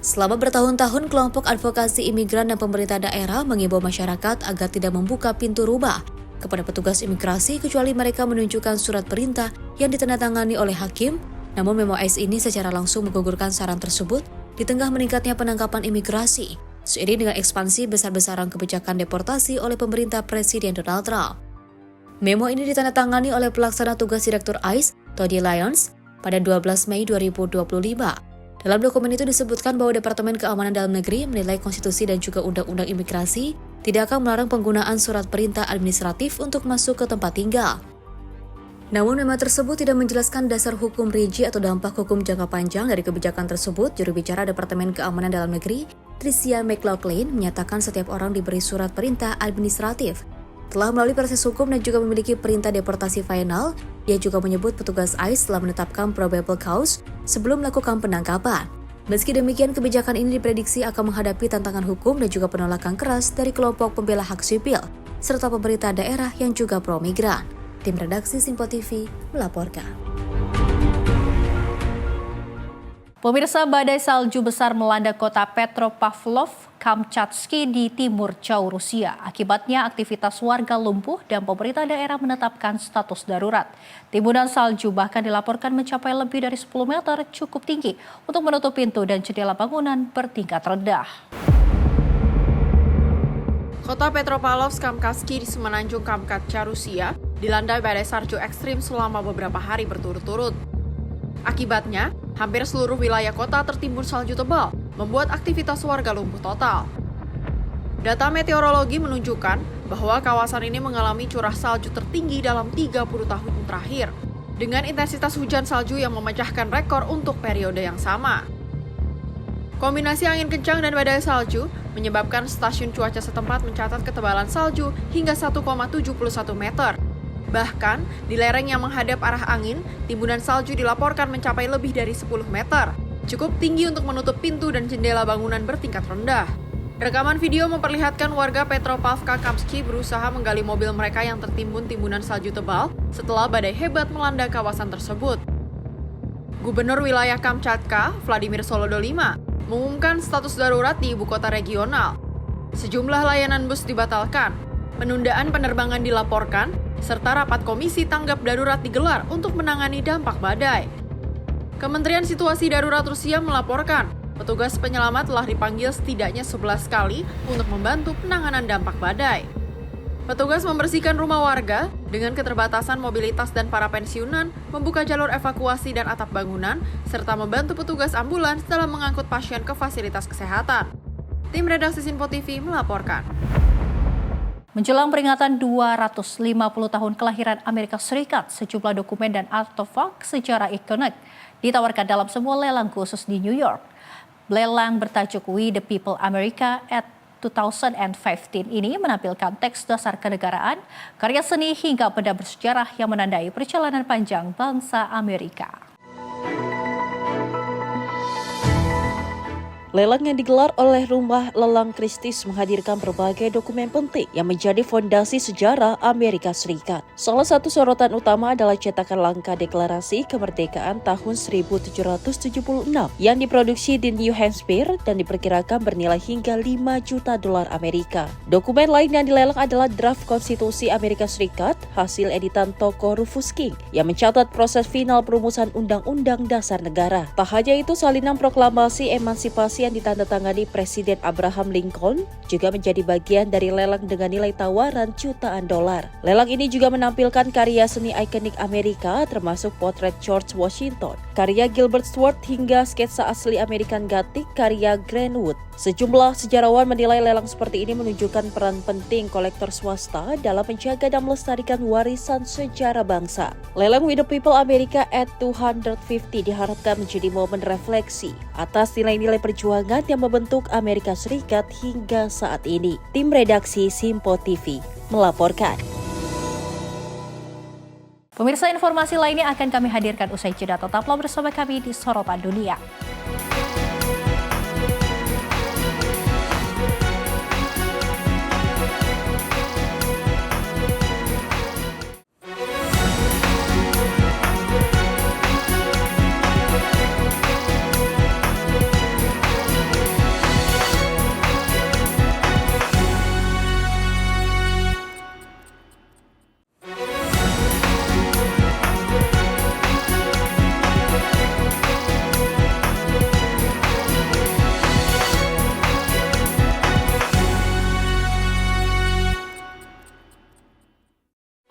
B: Selama bertahun-tahun, kelompok advokasi imigran dan pemerintah daerah mengimbau masyarakat agar tidak membuka pintu rumah kepada petugas imigrasi kecuali mereka menunjukkan surat perintah yang ditandatangani oleh hakim. Namun memo ICE ini secara langsung menggugurkan saran tersebut di tengah meningkatnya penangkapan imigrasi, seiring dengan ekspansi besar-besaran kebijakan deportasi oleh pemerintah Presiden Donald Trump. Memo ini ditandatangani oleh pelaksana tugas Direktur ICE, Todd Lyons, pada 12 Mei 2025. Dalam dokumen itu disebutkan bahwa Departemen Keamanan Dalam Negeri menilai konstitusi dan juga undang-undang imigrasi tidak akan melarang penggunaan surat perintah administratif untuk masuk ke tempat tinggal. Namun memo tersebut tidak menjelaskan dasar hukum rinci atau dampak hukum jangka panjang dari kebijakan tersebut. Juru bicara Departemen Keamanan Dalam Negeri, Tricia McLaughlin, menyatakan setiap orang diberi surat perintah administratif. Telah melalui proses hukum dan juga memiliki perintah deportasi final. Dia juga menyebut petugas ICE telah menetapkan probable cause sebelum melakukan penangkapan. Meski demikian, kebijakan ini diprediksi akan menghadapi tantangan hukum dan juga penolakan keras dari kelompok pembela hak sipil, serta pemerintah daerah yang juga pro-migran. Tim redaksi Simpo TV melaporkan.
A: Pemirsa, badai salju besar melanda kota Petropavlov-Kamchatsky di timur jauh Rusia. Akibatnya aktivitas warga lumpuh dan pemerintah daerah menetapkan status darurat. Timbunan salju bahkan dilaporkan mencapai lebih dari 10 meter, cukup tinggi untuk menutup pintu dan jendela bangunan bertingkat rendah.
F: Kota Petropavlovsk-Kamchatsky di semenanjung Kamchatka, Rusia, dilanda badai salju ekstrim selama beberapa hari berturut-turut. Akibatnya, hampir seluruh wilayah kota tertimbun salju tebal, membuat aktivitas warga lumpuh total. Data meteorologi menunjukkan bahwa kawasan ini mengalami curah salju tertinggi dalam 30 tahun terakhir, dengan intensitas hujan salju yang memecahkan rekor untuk periode yang sama. Kombinasi angin kencang dan badai salju menyebabkan stasiun cuaca setempat mencatat ketebalan salju hingga 1,71 meter. Bahkan, di lereng yang menghadap arah angin, timbunan salju dilaporkan mencapai lebih dari 10 meter. Cukup tinggi untuk menutup pintu dan jendela bangunan bertingkat rendah. Rekaman video memperlihatkan warga Petropavlovsk-Kamchatsky berusaha menggali mobil mereka yang tertimbun timbunan salju tebal setelah badai hebat melanda kawasan tersebut. Gubernur wilayah Kamchatka, Vladimir Solodolima, mengumumkan status darurat di ibu kota regional. Sejumlah layanan bus dibatalkan, penundaan penerbangan dilaporkan, serta rapat komisi tanggap darurat digelar untuk menangani dampak badai. Kementerian Situasi Darurat Rusia melaporkan, petugas penyelamat telah dipanggil setidaknya 11 kali untuk membantu penanganan dampak badai. Petugas membersihkan rumah warga dengan keterbatasan mobilitas dan para pensiunan, membuka jalur evakuasi dan atap bangunan, serta membantu petugas ambulans dalam mengangkut pasien ke fasilitas kesehatan. Tim redaksi Simpo TV melaporkan.
A: Menjelang peringatan 250 tahun kelahiran Amerika Serikat, sejumlah dokumen dan artefak sejarah ikonik ditawarkan dalam sebuah lelang khusus di New York. Lelang bertajuk We the People America at 2015 ini menampilkan teks dasar kenegaraan, karya seni hingga benda bersejarah yang menandai perjalanan panjang bangsa Amerika.
G: Lelang yang digelar oleh Rumah Lelang Christie's menghadirkan berbagai dokumen penting yang menjadi fondasi sejarah Amerika Serikat. Salah satu sorotan utama adalah cetakan langka Deklarasi Kemerdekaan tahun 1776 yang diproduksi di New Hampshire dan diperkirakan bernilai hingga 5 juta dolar Amerika. Dokumen lain yang dilelang adalah draft konstitusi Amerika Serikat, hasil editan toko Rufus King, yang mencatat proses final perumusan Undang-Undang Dasar Negara. Tak hanya itu, salinan proklamasi emansipasi yang ditandatangani Presiden Abraham Lincoln juga menjadi bagian dari lelang dengan nilai tawaran jutaan dolar. Lelang ini juga menampilkan karya seni ikonik Amerika termasuk potret George Washington, karya Gilbert Stuart hingga sketsa asli American Gothic karya Grant Wood. Sejumlah sejarawan menilai lelang seperti ini menunjukkan peran penting kolektor swasta dalam menjaga dan melestarikan warisan sejarah bangsa. Lelang We the People America at 250 diharapkan menjadi momen refleksi atas nilai-nilai perjuangan yang membentuk Amerika Serikat hingga saat ini. Tim redaksi Simpo TV melaporkan.
A: Pemirsa, informasi lainnya akan kami hadirkan usai jeda. Tetaplah bersama kami di Sorotan Dunia.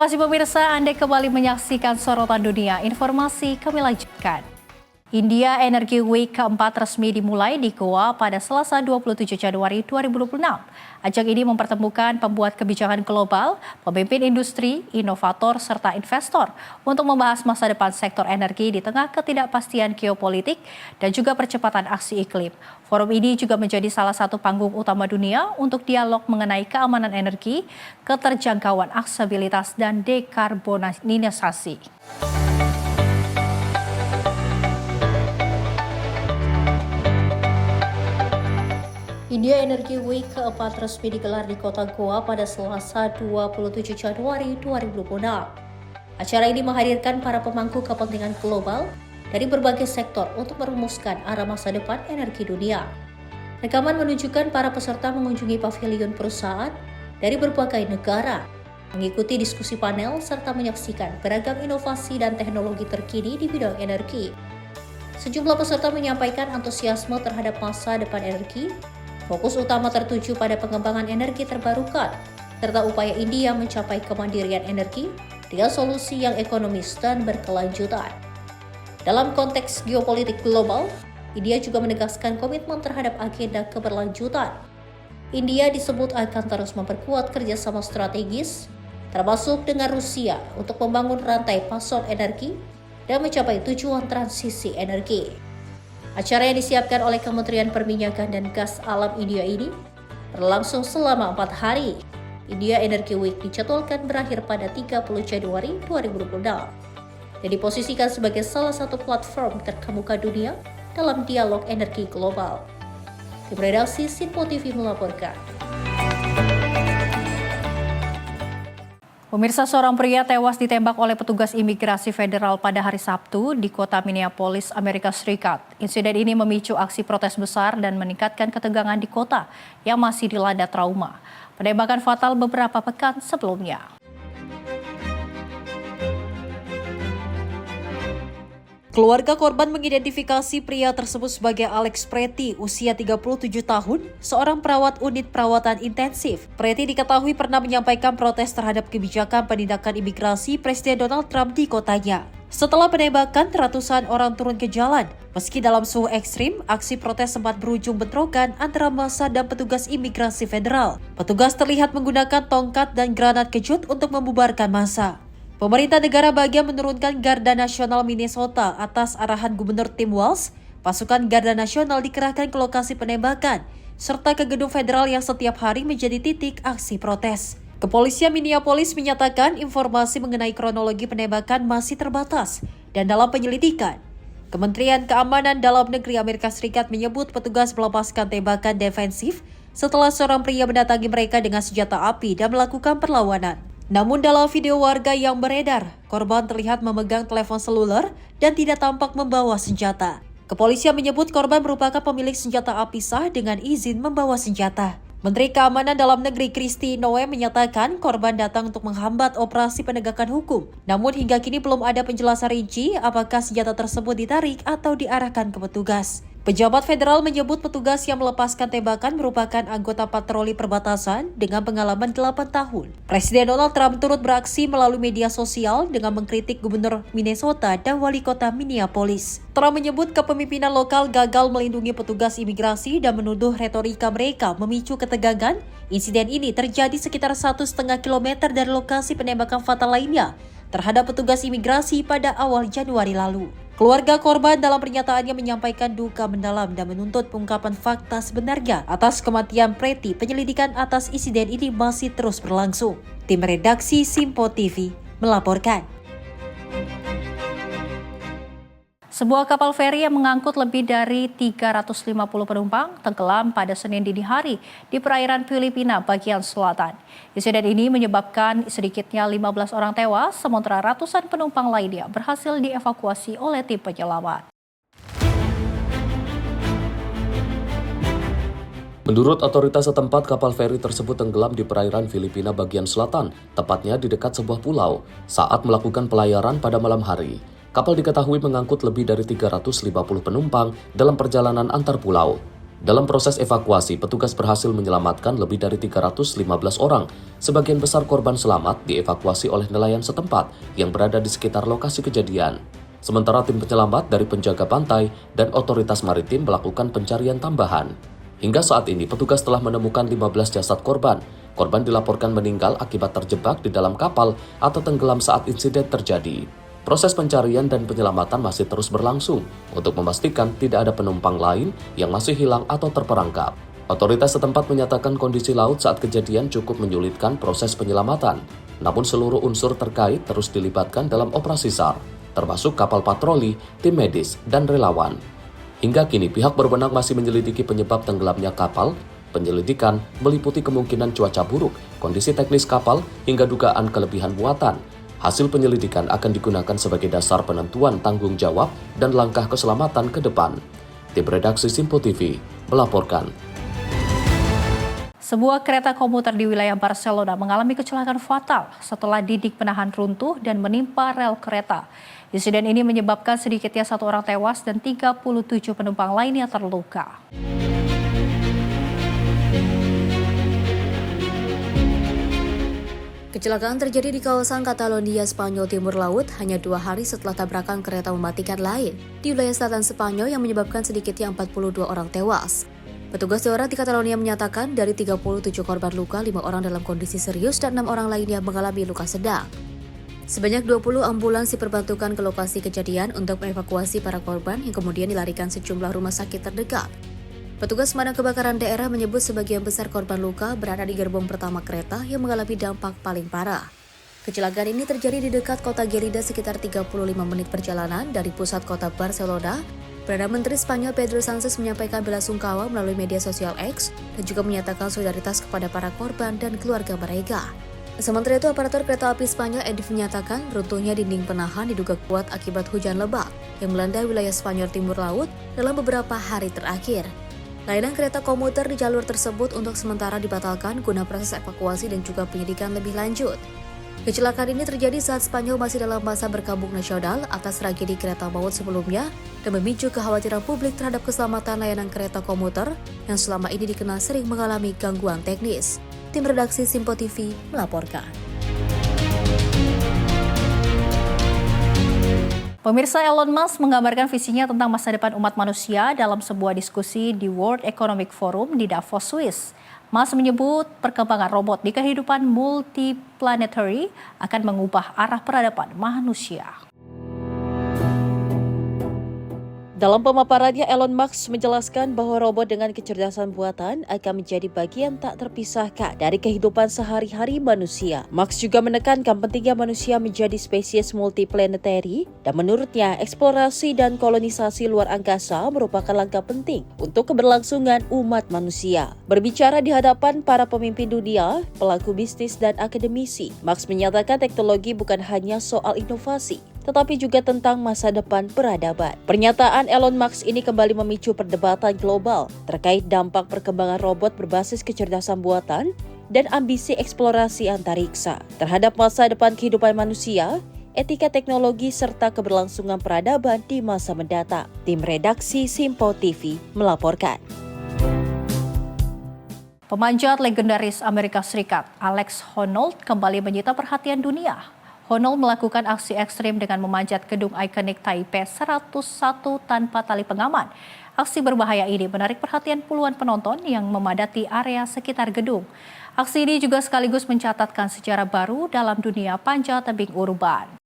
A: Terima kasih pemirsa, Anda kembali menyaksikan Sorotan Dunia. Informasi kami lanjutkan. India Energy Week keempat resmi dimulai di Goa pada Selasa 27 Januari 2026. Ajang ini mempertemukan pembuat kebijakan global, pemimpin industri, inovator, serta investor untuk membahas masa depan sektor energi di tengah ketidakpastian geopolitik dan juga percepatan aksi iklim. Forum ini juga menjadi salah satu panggung utama dunia untuk dialog mengenai keamanan energi, keterjangkauan aksesibilitas, dan dekarbonisasi. India Energy Week keempat resmi digelar di kota Goa pada Selasa 27 Januari 2026. Acara ini menghadirkan para pemangku kepentingan global dari berbagai sektor untuk merumuskan arah masa depan energi dunia. Rekaman menunjukkan para peserta mengunjungi pavilion perusahaan dari berbagai negara, mengikuti diskusi panel, serta menyaksikan beragam inovasi dan teknologi terkini di bidang energi. Sejumlah peserta menyampaikan antusiasme terhadap masa depan energi. Fokus utama tertuju pada pengembangan energi terbarukan, serta upaya India mencapai kemandirian energi dengan solusi yang ekonomis dan berkelanjutan. Dalam konteks geopolitik global, India juga menegaskan komitmen terhadap agenda keberlanjutan. India disebut akan terus memperkuat kerjasama strategis, termasuk dengan Rusia, untuk membangun rantai pasok energi dan mencapai tujuan transisi energi. Acara yang disiapkan oleh Kementerian Perminyakan dan Gas Alam India ini berlangsung selama 4 hari. India Energy Week dijadwalkan berakhir pada 30 Januari 2026 dan diposisikan sebagai salah satu platform terkemuka dunia dalam dialog energi global. Tim redaksi Sinpo TV melaporkan. Pemirsa, seorang pria tewas ditembak oleh petugas imigrasi federal pada hari Sabtu di kota Minneapolis, Amerika Serikat. Insiden ini memicu aksi protes besar dan meningkatkan ketegangan di kota yang masih dilanda trauma. Penembakan fatal beberapa pekan sebelumnya.
G: Keluarga korban mengidentifikasi pria tersebut sebagai Alex Preti, usia 37 tahun, seorang perawat unit perawatan intensif. Preti diketahui pernah menyampaikan protes terhadap kebijakan penindakan imigrasi Presiden Donald Trump di kotanya. Setelah penembakan, ratusan orang turun ke jalan. Meski dalam suhu ekstrim, aksi protes sempat berujung bentrokan antara massa dan petugas imigrasi federal. Petugas terlihat menggunakan tongkat dan granat kejut untuk membubarkan massa. Pemerintah negara bagian menurunkan Garda Nasional Minnesota atas arahan Gubernur Tim Walz. Pasukan Garda Nasional dikerahkan ke lokasi penembakan, serta ke gedung federal yang setiap hari menjadi titik aksi protes. Kepolisian Minneapolis menyatakan informasi mengenai kronologi penembakan masih terbatas dan dalam penyelidikan. Kementerian Keamanan Dalam Negeri Amerika Serikat menyebut petugas melepaskan tembakan defensif setelah seorang pria mendatangi mereka dengan senjata api dan melakukan perlawanan. Namun dalam video warga yang beredar, korban terlihat memegang telepon seluler dan tidak tampak membawa senjata. Kepolisian menyebut korban merupakan pemilik senjata api sah dengan izin membawa senjata. Menteri Keamanan Dalam Negeri Kristi Noem menyatakan korban datang untuk menghambat operasi penegakan hukum. Namun hingga kini belum ada penjelasan rinci apakah senjata tersebut ditarik atau diarahkan ke petugas. Pejabat federal menyebut petugas yang melepaskan tembakan merupakan anggota patroli perbatasan dengan pengalaman 8 tahun. Presiden Donald Trump turut beraksi melalui media sosial dengan mengkritik Gubernur Minnesota dan Wali Kota Minneapolis. Trump menyebut kepemimpinan lokal gagal melindungi petugas imigrasi dan menuduh retorika mereka memicu ketegangan. Insiden ini terjadi sekitar 1,5 kilometer dari lokasi penembakan fatal lainnya terhadap petugas imigrasi pada awal Januari lalu. Keluarga korban dalam pernyataannya menyampaikan duka mendalam dan menuntut pengungkapan fakta sebenarnya atas kematian Preti. Penyelidikan atas insiden ini masih terus berlangsung. Tim redaksi Sinpo TV melaporkan.
A: Sebuah kapal feri yang mengangkut lebih dari 350 penumpang tenggelam pada Senin dini hari di perairan Filipina bagian selatan. Insiden ini menyebabkan sedikitnya 15 orang tewas, sementara ratusan penumpang lainnya berhasil dievakuasi oleh tim penyelamat.
C: Menurut otoritas setempat, kapal feri tersebut tenggelam di perairan Filipina bagian selatan, tepatnya di dekat sebuah pulau, saat melakukan pelayaran pada malam hari. Kapal diketahui mengangkut lebih dari 350 penumpang dalam perjalanan antar pulau. Dalam proses evakuasi, petugas berhasil menyelamatkan lebih dari 315 orang. Sebagian besar korban selamat dievakuasi oleh nelayan setempat yang berada di sekitar lokasi kejadian. Sementara tim penyelamat dari penjaga pantai dan otoritas maritim melakukan pencarian tambahan. Hingga saat ini, petugas telah menemukan 15 jasad korban. Korban dilaporkan meninggal akibat terjebak di dalam kapal atau tenggelam saat insiden terjadi. Proses pencarian dan penyelamatan masih terus berlangsung untuk memastikan tidak ada penumpang lain yang masih hilang atau terperangkap. Otoritas setempat menyatakan kondisi laut saat kejadian cukup menyulitkan proses penyelamatan. Namun seluruh unsur terkait terus dilibatkan dalam operasi SAR, termasuk kapal patroli, tim medis, dan relawan. Hingga kini pihak berwenang masih menyelidiki penyebab tenggelamnya kapal. Penyelidikan meliputi kemungkinan cuaca buruk, kondisi teknis kapal, hingga dugaan kelebihan muatan. Hasil penyelidikan akan digunakan sebagai dasar penentuan tanggung jawab dan langkah keselamatan ke depan. Tim redaksi Simpo TV melaporkan.
A: Sebuah kereta komuter di wilayah Barcelona mengalami kecelakaan fatal setelah dinding penahan runtuh dan menimpa rel kereta. Insiden ini menyebabkan sedikitnya 1 orang tewas dan 37 penumpang lainnya terluka.
B: Kecelakaan terjadi di kawasan Catalonia, Spanyol Timur Laut hanya 2 hari setelah tabrakan kereta mematikan lain di wilayah selatan Spanyol yang menyebabkan sedikitnya 42 orang tewas. Petugas daerah di Catalonia menyatakan dari 37 korban luka, 5 orang dalam kondisi serius dan 6 orang lainnya mengalami luka sedang. Sebanyak 20 ambulans diperbantukan ke lokasi kejadian untuk mengevakuasi para korban yang kemudian dilarikan sejumlah rumah sakit terdekat. Petugas pemadam kebakaran daerah menyebut sebagian besar korban luka berada di gerbong pertama kereta yang mengalami dampak paling parah. Kecelakaan ini terjadi di dekat kota Gelida sekitar 35 menit perjalanan dari pusat kota Barcelona. Perdana Menteri Spanyol Pedro Sánchez menyampaikan bela sungkawa melalui media sosial X dan juga menyatakan solidaritas kepada para korban dan keluarga mereka. Sementara itu, aparatur kereta api Spanyol EDIF menyatakan runtuhnya dinding penahan diduga kuat akibat hujan lebat yang melanda wilayah Spanyol Timur Laut dalam beberapa hari terakhir. Layanan kereta komuter di jalur tersebut untuk sementara dibatalkan guna proses evakuasi dan juga penyidikan lebih lanjut. Kecelakaan ini terjadi saat Spanyol masih dalam masa berkabung nasional atas tragedi kereta maut sebelumnya dan memicu kekhawatiran publik terhadap keselamatan layanan kereta komuter yang selama ini dikenal sering mengalami gangguan teknis. Tim redaksi Simpo TV melaporkan.
A: Pemirsa, Elon Musk menggambarkan visinya tentang masa depan umat manusia dalam sebuah diskusi di World Economic Forum di Davos, Swiss. Musk menyebut perkembangan robot di kehidupan multiplanetary akan mengubah arah peradaban manusia.
G: Dalam pemaparannya, Elon Musk menjelaskan bahwa robot dengan kecerdasan buatan akan menjadi bagian tak terpisahkan dari kehidupan sehari-hari manusia. Musk juga menekankan pentingnya manusia menjadi spesies multiplanetary dan menurutnya eksplorasi dan kolonisasi luar angkasa merupakan langkah penting untuk keberlangsungan umat manusia. Berbicara di hadapan para pemimpin dunia, pelaku bisnis dan akademisi, Musk menyatakan teknologi bukan hanya soal inovasi, tetapi juga tentang masa depan peradaban. Pernyataan Elon Musk ini kembali memicu perdebatan global terkait dampak perkembangan robot berbasis kecerdasan buatan dan ambisi eksplorasi antariksa terhadap masa depan kehidupan manusia, etika teknologi, serta keberlangsungan peradaban di masa mendatang. Tim redaksi Simpo TV melaporkan.
A: Pemanjat legendaris Amerika Serikat Alex Honnold kembali menyita perhatian dunia. Honnold melakukan aksi ekstrim dengan memanjat gedung ikonik Taipei 101 tanpa tali pengaman. Aksi berbahaya ini menarik perhatian puluhan penonton yang memadati area sekitar gedung. Aksi ini juga sekaligus mencatatkan sejarah baru dalam dunia panjat tebing urban.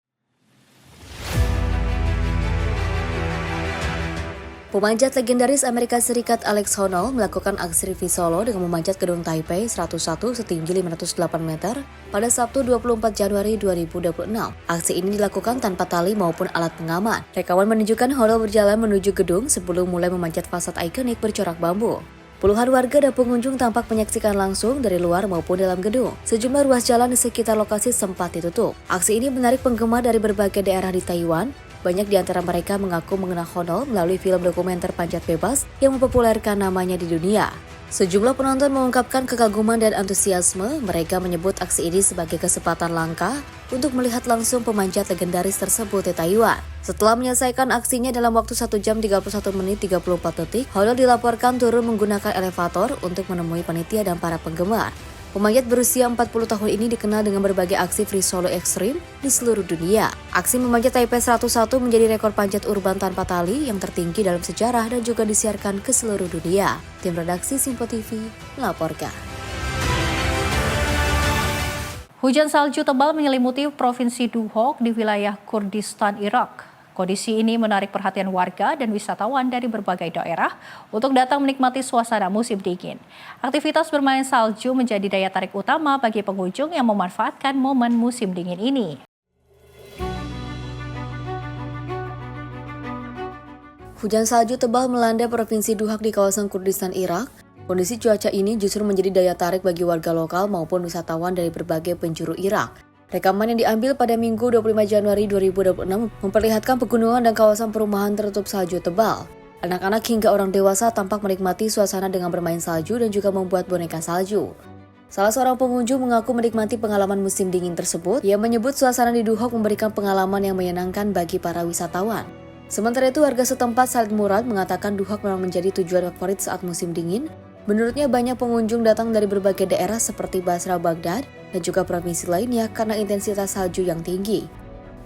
B: Pemanjat legendaris Amerika Serikat Alex Honnold melakukan aksi review solo dengan memanjat gedung Taipei 101 setinggi 508 meter pada Sabtu 24 Januari 2026. Aksi ini dilakukan tanpa tali maupun alat pengaman. Rekaman menunjukkan Honnold berjalan menuju gedung sebelum mulai memanjat fasad ikonik bercorak bambu. Puluhan warga dan pengunjung tampak menyaksikan langsung dari luar maupun dalam gedung. Sejumlah ruas jalan di sekitar lokasi sempat ditutup. Aksi ini menarik penggemar dari berbagai daerah di Taiwan. Banyak di antara mereka mengaku mengenal Honnold melalui film dokumenter panjat bebas yang mempopulerkan namanya di dunia. Sejumlah penonton mengungkapkan kekaguman dan antusiasme. Mereka menyebut aksi ini sebagai kesempatan langka untuk melihat langsung pemanjat legendaris tersebut di Taiwan. Setelah menyelesaikan aksinya dalam waktu 1 jam 31 menit 34 detik, Honnold dilaporkan turun menggunakan elevator untuk menemui panitia dan para penggemar. Pemanjat berusia 40 tahun ini dikenal dengan berbagai aksi free solo ekstrim di seluruh dunia. Aksi memanjat Taipei 101 menjadi rekor panjat urban tanpa tali yang tertinggi dalam sejarah dan juga disiarkan ke seluruh dunia. Tim redaksi Simpo TV melaporkan.
A: Hujan salju tebal menyelimuti Provinsi Duhok di wilayah Kurdistan, Irak. Kondisi ini menarik perhatian warga dan wisatawan dari berbagai daerah untuk datang menikmati suasana musim dingin. Aktivitas bermain salju menjadi daya tarik utama bagi pengunjung yang memanfaatkan momen musim dingin ini.
B: Hujan salju tebal melanda Provinsi Duhok di kawasan Kurdistan, Irak. Kondisi cuaca ini justru menjadi daya tarik bagi warga lokal maupun wisatawan dari berbagai penjuru Irak. Rekaman yang diambil pada Minggu 25 Januari 2026 memperlihatkan pegunungan dan kawasan perumahan tertutup salju tebal. Anak-anak hingga orang dewasa tampak menikmati suasana dengan bermain salju dan juga membuat boneka salju. Salah seorang pengunjung mengaku menikmati pengalaman musim dingin tersebut. Ia menyebut suasana di Duhok memberikan pengalaman yang menyenangkan bagi para wisatawan. Sementara itu, warga setempat Salid Murad mengatakan Duhok memang menjadi tujuan favorit saat musim dingin. Menurutnya banyak pengunjung datang dari berbagai daerah seperti Basra, Baghdad, dan juga provinsi lainnya karena intensitas salju yang tinggi.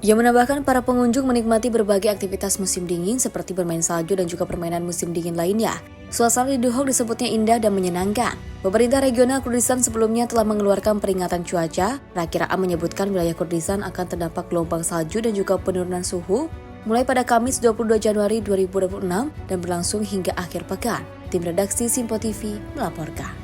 B: Ia menambahkan para pengunjung menikmati berbagai aktivitas musim dingin seperti bermain salju dan juga permainan musim dingin lainnya. Suasana di Duhok disebutnya indah dan menyenangkan. Pemerintah regional Kurdistan sebelumnya telah mengeluarkan peringatan cuaca. Perakiraan menyebutkan wilayah Kurdistan akan terdampak gelombang salju dan juga penurunan suhu mulai pada Kamis 22 Januari 2026 dan berlangsung hingga akhir pekan. Tim redaksi Simpo TV melaporkan.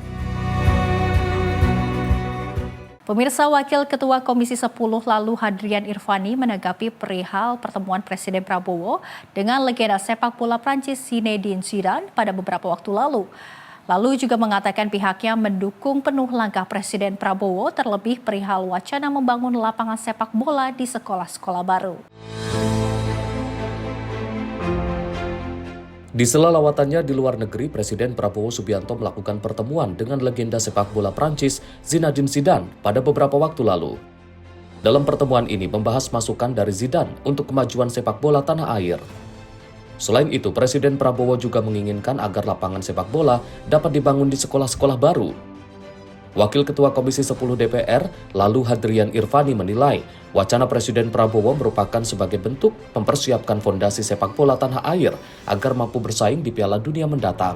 A: Pemirsa, Wakil Ketua Komisi 10 lalu Hadrian Irvani menanggapi perihal pertemuan Presiden Prabowo dengan legenda sepak bola Prancis Zinedine Zidane pada beberapa waktu lalu. Lalu juga mengatakan pihaknya mendukung penuh langkah Presiden Prabowo terlebih perihal wacana membangun lapangan sepak bola di sekolah-sekolah baru.
C: Di sela lawatannya di luar negeri, Presiden Prabowo Subianto melakukan pertemuan dengan legenda sepak bola Prancis Zinedine Zidane pada beberapa waktu lalu. Dalam pertemuan ini membahas masukan dari Zidane untuk kemajuan sepak bola tanah air. Selain itu, Presiden Prabowo juga menginginkan agar lapangan sepak bola dapat dibangun di sekolah-sekolah baru. Wakil Ketua Komisi 10 DPR, lalu Hadrian Irvani menilai wacana Presiden Prabowo merupakan sebagai bentuk mempersiapkan fondasi sepak bola tanah air agar mampu bersaing di Piala Dunia mendatang.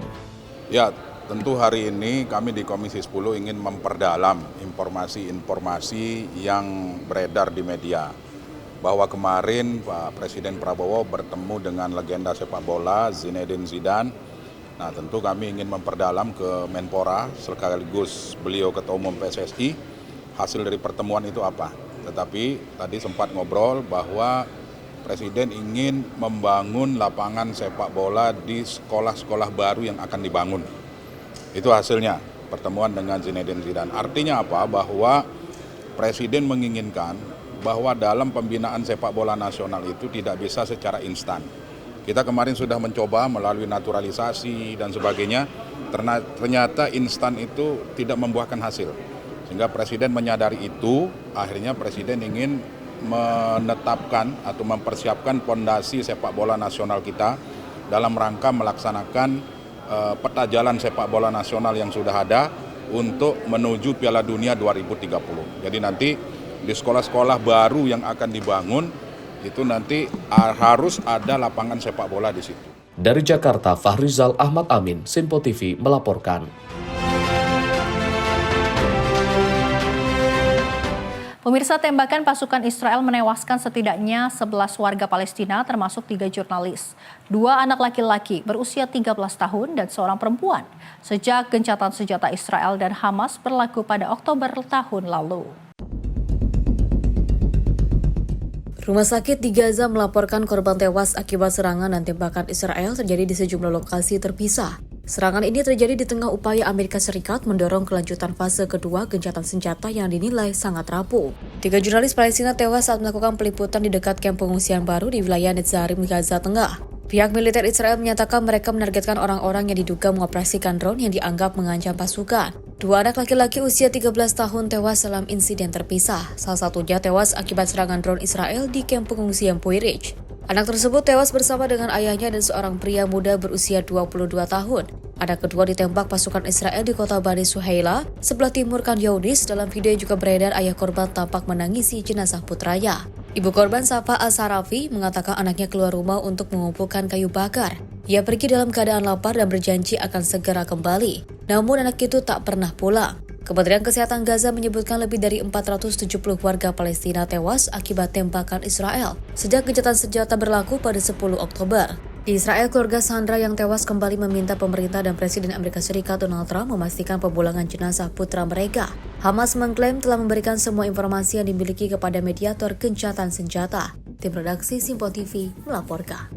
H: Ya, tentu hari ini kami di Komisi 10 ingin memperdalam informasi-informasi yang beredar di media. Bahwa kemarin Pak Presiden Prabowo bertemu dengan legenda sepak bola Zinedine Zidane. Nah, tentu kami ingin memperdalam ke Menpora sekaligus beliau Ketua Umum PSSI hasil dari pertemuan itu apa. Tetapi tadi sempat ngobrol bahwa Presiden ingin membangun lapangan sepak bola di sekolah-sekolah baru yang akan dibangun. Itu hasilnya pertemuan dengan Zinedine Zidane. Artinya apa? Bahwa Presiden menginginkan bahwa dalam pembinaan sepak bola nasional itu tidak bisa secara instan. Kita kemarin sudah mencoba melalui naturalisasi dan sebagainya, ternyata instan itu tidak membuahkan hasil. Sehingga Presiden menyadari itu, akhirnya Presiden ingin menetapkan atau mempersiapkan fondasi sepak bola nasional kita dalam rangka melaksanakan peta jalan sepak bola nasional yang sudah ada untuk menuju Piala Dunia 2030. Jadi nanti di sekolah-sekolah baru yang akan dibangun, itu nanti harus ada lapangan sepak bola di situ.
C: Dari Jakarta, Fahrizal Ahmad Amin, Simpo TV melaporkan.
A: Pemirsa, tembakan pasukan Israel menewaskan setidaknya 11 warga Palestina termasuk 3 jurnalis. 2 anak laki-laki berusia 13 tahun dan seorang perempuan sejak gencatan senjata Israel dan Hamas berlaku pada Oktober tahun lalu.
B: Rumah sakit di Gaza melaporkan korban tewas akibat serangan dan tembakan Israel terjadi di sejumlah lokasi terpisah. Serangan ini terjadi di tengah upaya Amerika Serikat mendorong kelanjutan fase kedua gencatan senjata yang dinilai sangat rapuh. 3 jurnalis Palestina tewas saat melakukan peliputan di dekat kamp pengungsian baru di wilayah Netzarim, Gaza Tengah. Pihak militer Israel menyatakan mereka menargetkan orang-orang yang diduga mengoperasikan drone yang dianggap mengancam pasukan. 2 anak laki-laki usia 13 tahun tewas dalam insiden terpisah. Salah satunya tewas akibat serangan drone Israel di kamp pengungsian Poirich. Anak tersebut tewas bersama dengan ayahnya dan seorang pria muda berusia 22 tahun. Anak kedua ditembak pasukan Israel di kota Bani Suhaila, sebelah timur Khan Younis. Dalam video yang juga beredar, ayah korban tampak menangisi jenazah putranya. Ibu korban Safa Al-Sarafi mengatakan anaknya keluar rumah untuk mengumpulkan kayu bakar. Ia pergi dalam keadaan lapar dan berjanji akan segera kembali. Namun anak itu tak pernah pulang. Kementerian Kesehatan Gaza menyebutkan lebih dari 470 warga Palestina tewas akibat tembakan Israel sejak gencatan senjata berlaku pada 10 Oktober. Di Israel, keluarga Sandra yang tewas kembali meminta pemerintah dan Presiden Amerika Serikat Donald Trump memastikan pemulangan jenazah putra mereka. Hamas mengklaim telah memberikan semua informasi yang dimiliki kepada mediator gencatan senjata. Tim redaksi Simpo TV melaporkan.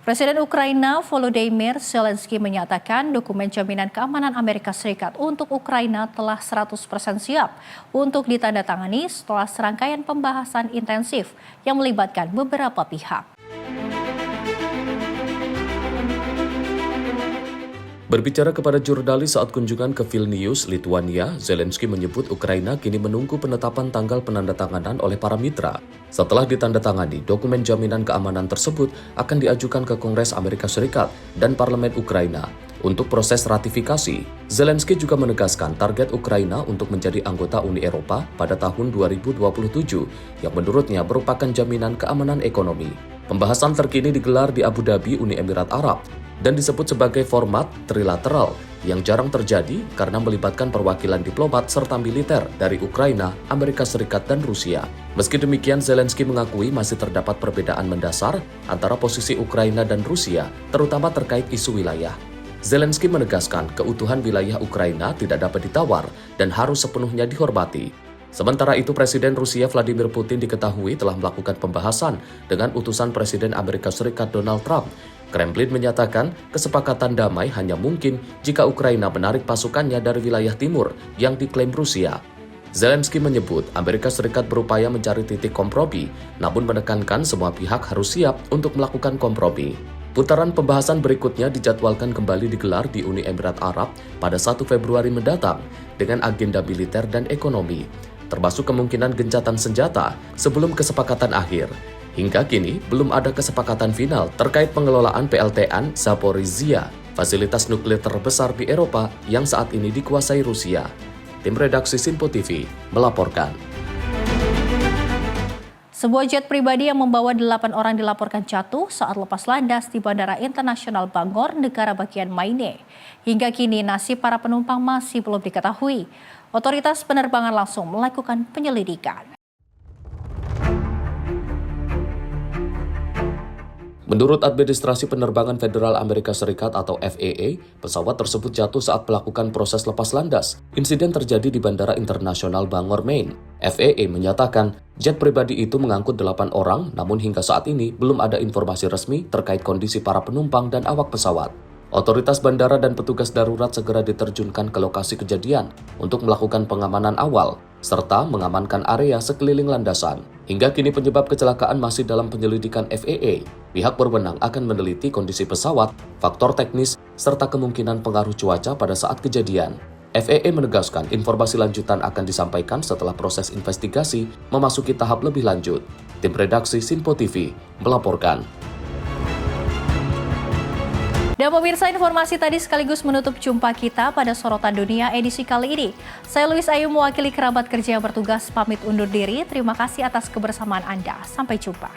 A: Presiden Ukraina Volodymyr Zelensky menyatakan dokumen jaminan keamanan Amerika Serikat untuk Ukraina telah 100% siap untuk ditandatangani setelah serangkaian pembahasan intensif yang melibatkan beberapa pihak.
C: Berbicara kepada jurnalis saat kunjungan ke Vilnius, Lithuania, Zelensky menyebut Ukraina kini menunggu penetapan tanggal penandatanganan oleh para mitra. Setelah ditandatangani, dokumen jaminan keamanan tersebut akan diajukan ke Kongres Amerika Serikat dan Parlemen Ukraina untuk proses ratifikasi. Zelensky juga menegaskan target Ukraina untuk menjadi anggota Uni Eropa pada tahun 2027 yang menurutnya merupakan jaminan keamanan ekonomi. Pembahasan terkini digelar di Abu Dhabi, Uni Emirat Arab, dan disebut sebagai format trilateral yang jarang terjadi karena melibatkan perwakilan diplomat serta militer dari Ukraina, Amerika Serikat, dan Rusia. Meski demikian, Zelensky mengakui masih terdapat perbedaan mendasar antara posisi Ukraina dan Rusia, terutama terkait isu wilayah. Zelensky menegaskan keutuhan wilayah Ukraina tidak dapat ditawar dan harus sepenuhnya dihormati. Sementara itu, Presiden Rusia Vladimir Putin diketahui telah melakukan pembahasan dengan utusan Presiden Amerika Serikat Donald Trump. Kremlin menyatakan kesepakatan damai hanya mungkin jika Ukraina menarik pasukannya dari wilayah timur yang diklaim Rusia. Zelensky menyebut Amerika Serikat berupaya mencari titik kompromi, namun menekankan semua pihak harus siap untuk melakukan kompromi. Putaran pembahasan berikutnya dijadwalkan kembali digelar di Uni Emirat Arab pada 1 Februari mendatang dengan agenda militer dan ekonomi, termasuk kemungkinan gencatan senjata sebelum kesepakatan akhir. Hingga kini, belum ada kesepakatan final terkait pengelolaan PLTN Zaporizhia, fasilitas nuklir terbesar di Eropa yang saat ini dikuasai Rusia. Tim redaksi Simpo TV melaporkan.
A: Sebuah jet pribadi yang membawa 8 orang dilaporkan jatuh saat lepas landas di Bandara Internasional Bangor, negara bagian Maine. Hingga kini nasib para penumpang masih belum diketahui. Otoritas penerbangan langsung melakukan penyelidikan.
C: Menurut Administrasi Penerbangan Federal Amerika Serikat atau FAA, pesawat tersebut jatuh saat melakukan proses lepas landas. Insiden terjadi di Bandara Internasional Bangor, Maine. FAA menyatakan jet pribadi itu mengangkut 8 orang, namun hingga saat ini belum ada informasi resmi terkait kondisi para penumpang dan awak pesawat. Otoritas bandara dan petugas darurat segera diterjunkan ke lokasi kejadian untuk melakukan pengamanan awal, serta mengamankan area sekeliling landasan. Hingga kini penyebab kecelakaan masih dalam penyelidikan FAA. Pihak berwenang akan meneliti kondisi pesawat, faktor teknis, serta kemungkinan pengaruh cuaca pada saat kejadian. FAA menegaskan informasi lanjutan akan disampaikan setelah proses investigasi memasuki tahap lebih lanjut. Tim redaksi Simpo TV melaporkan.
A: Dan pemirsa, informasi tadi sekaligus menutup jumpa kita pada Sorotan Dunia edisi kali ini. Saya Louis Ayu mewakili kerabat kerja yang bertugas pamit undur diri. Terima kasih atas kebersamaan Anda. Sampai jumpa.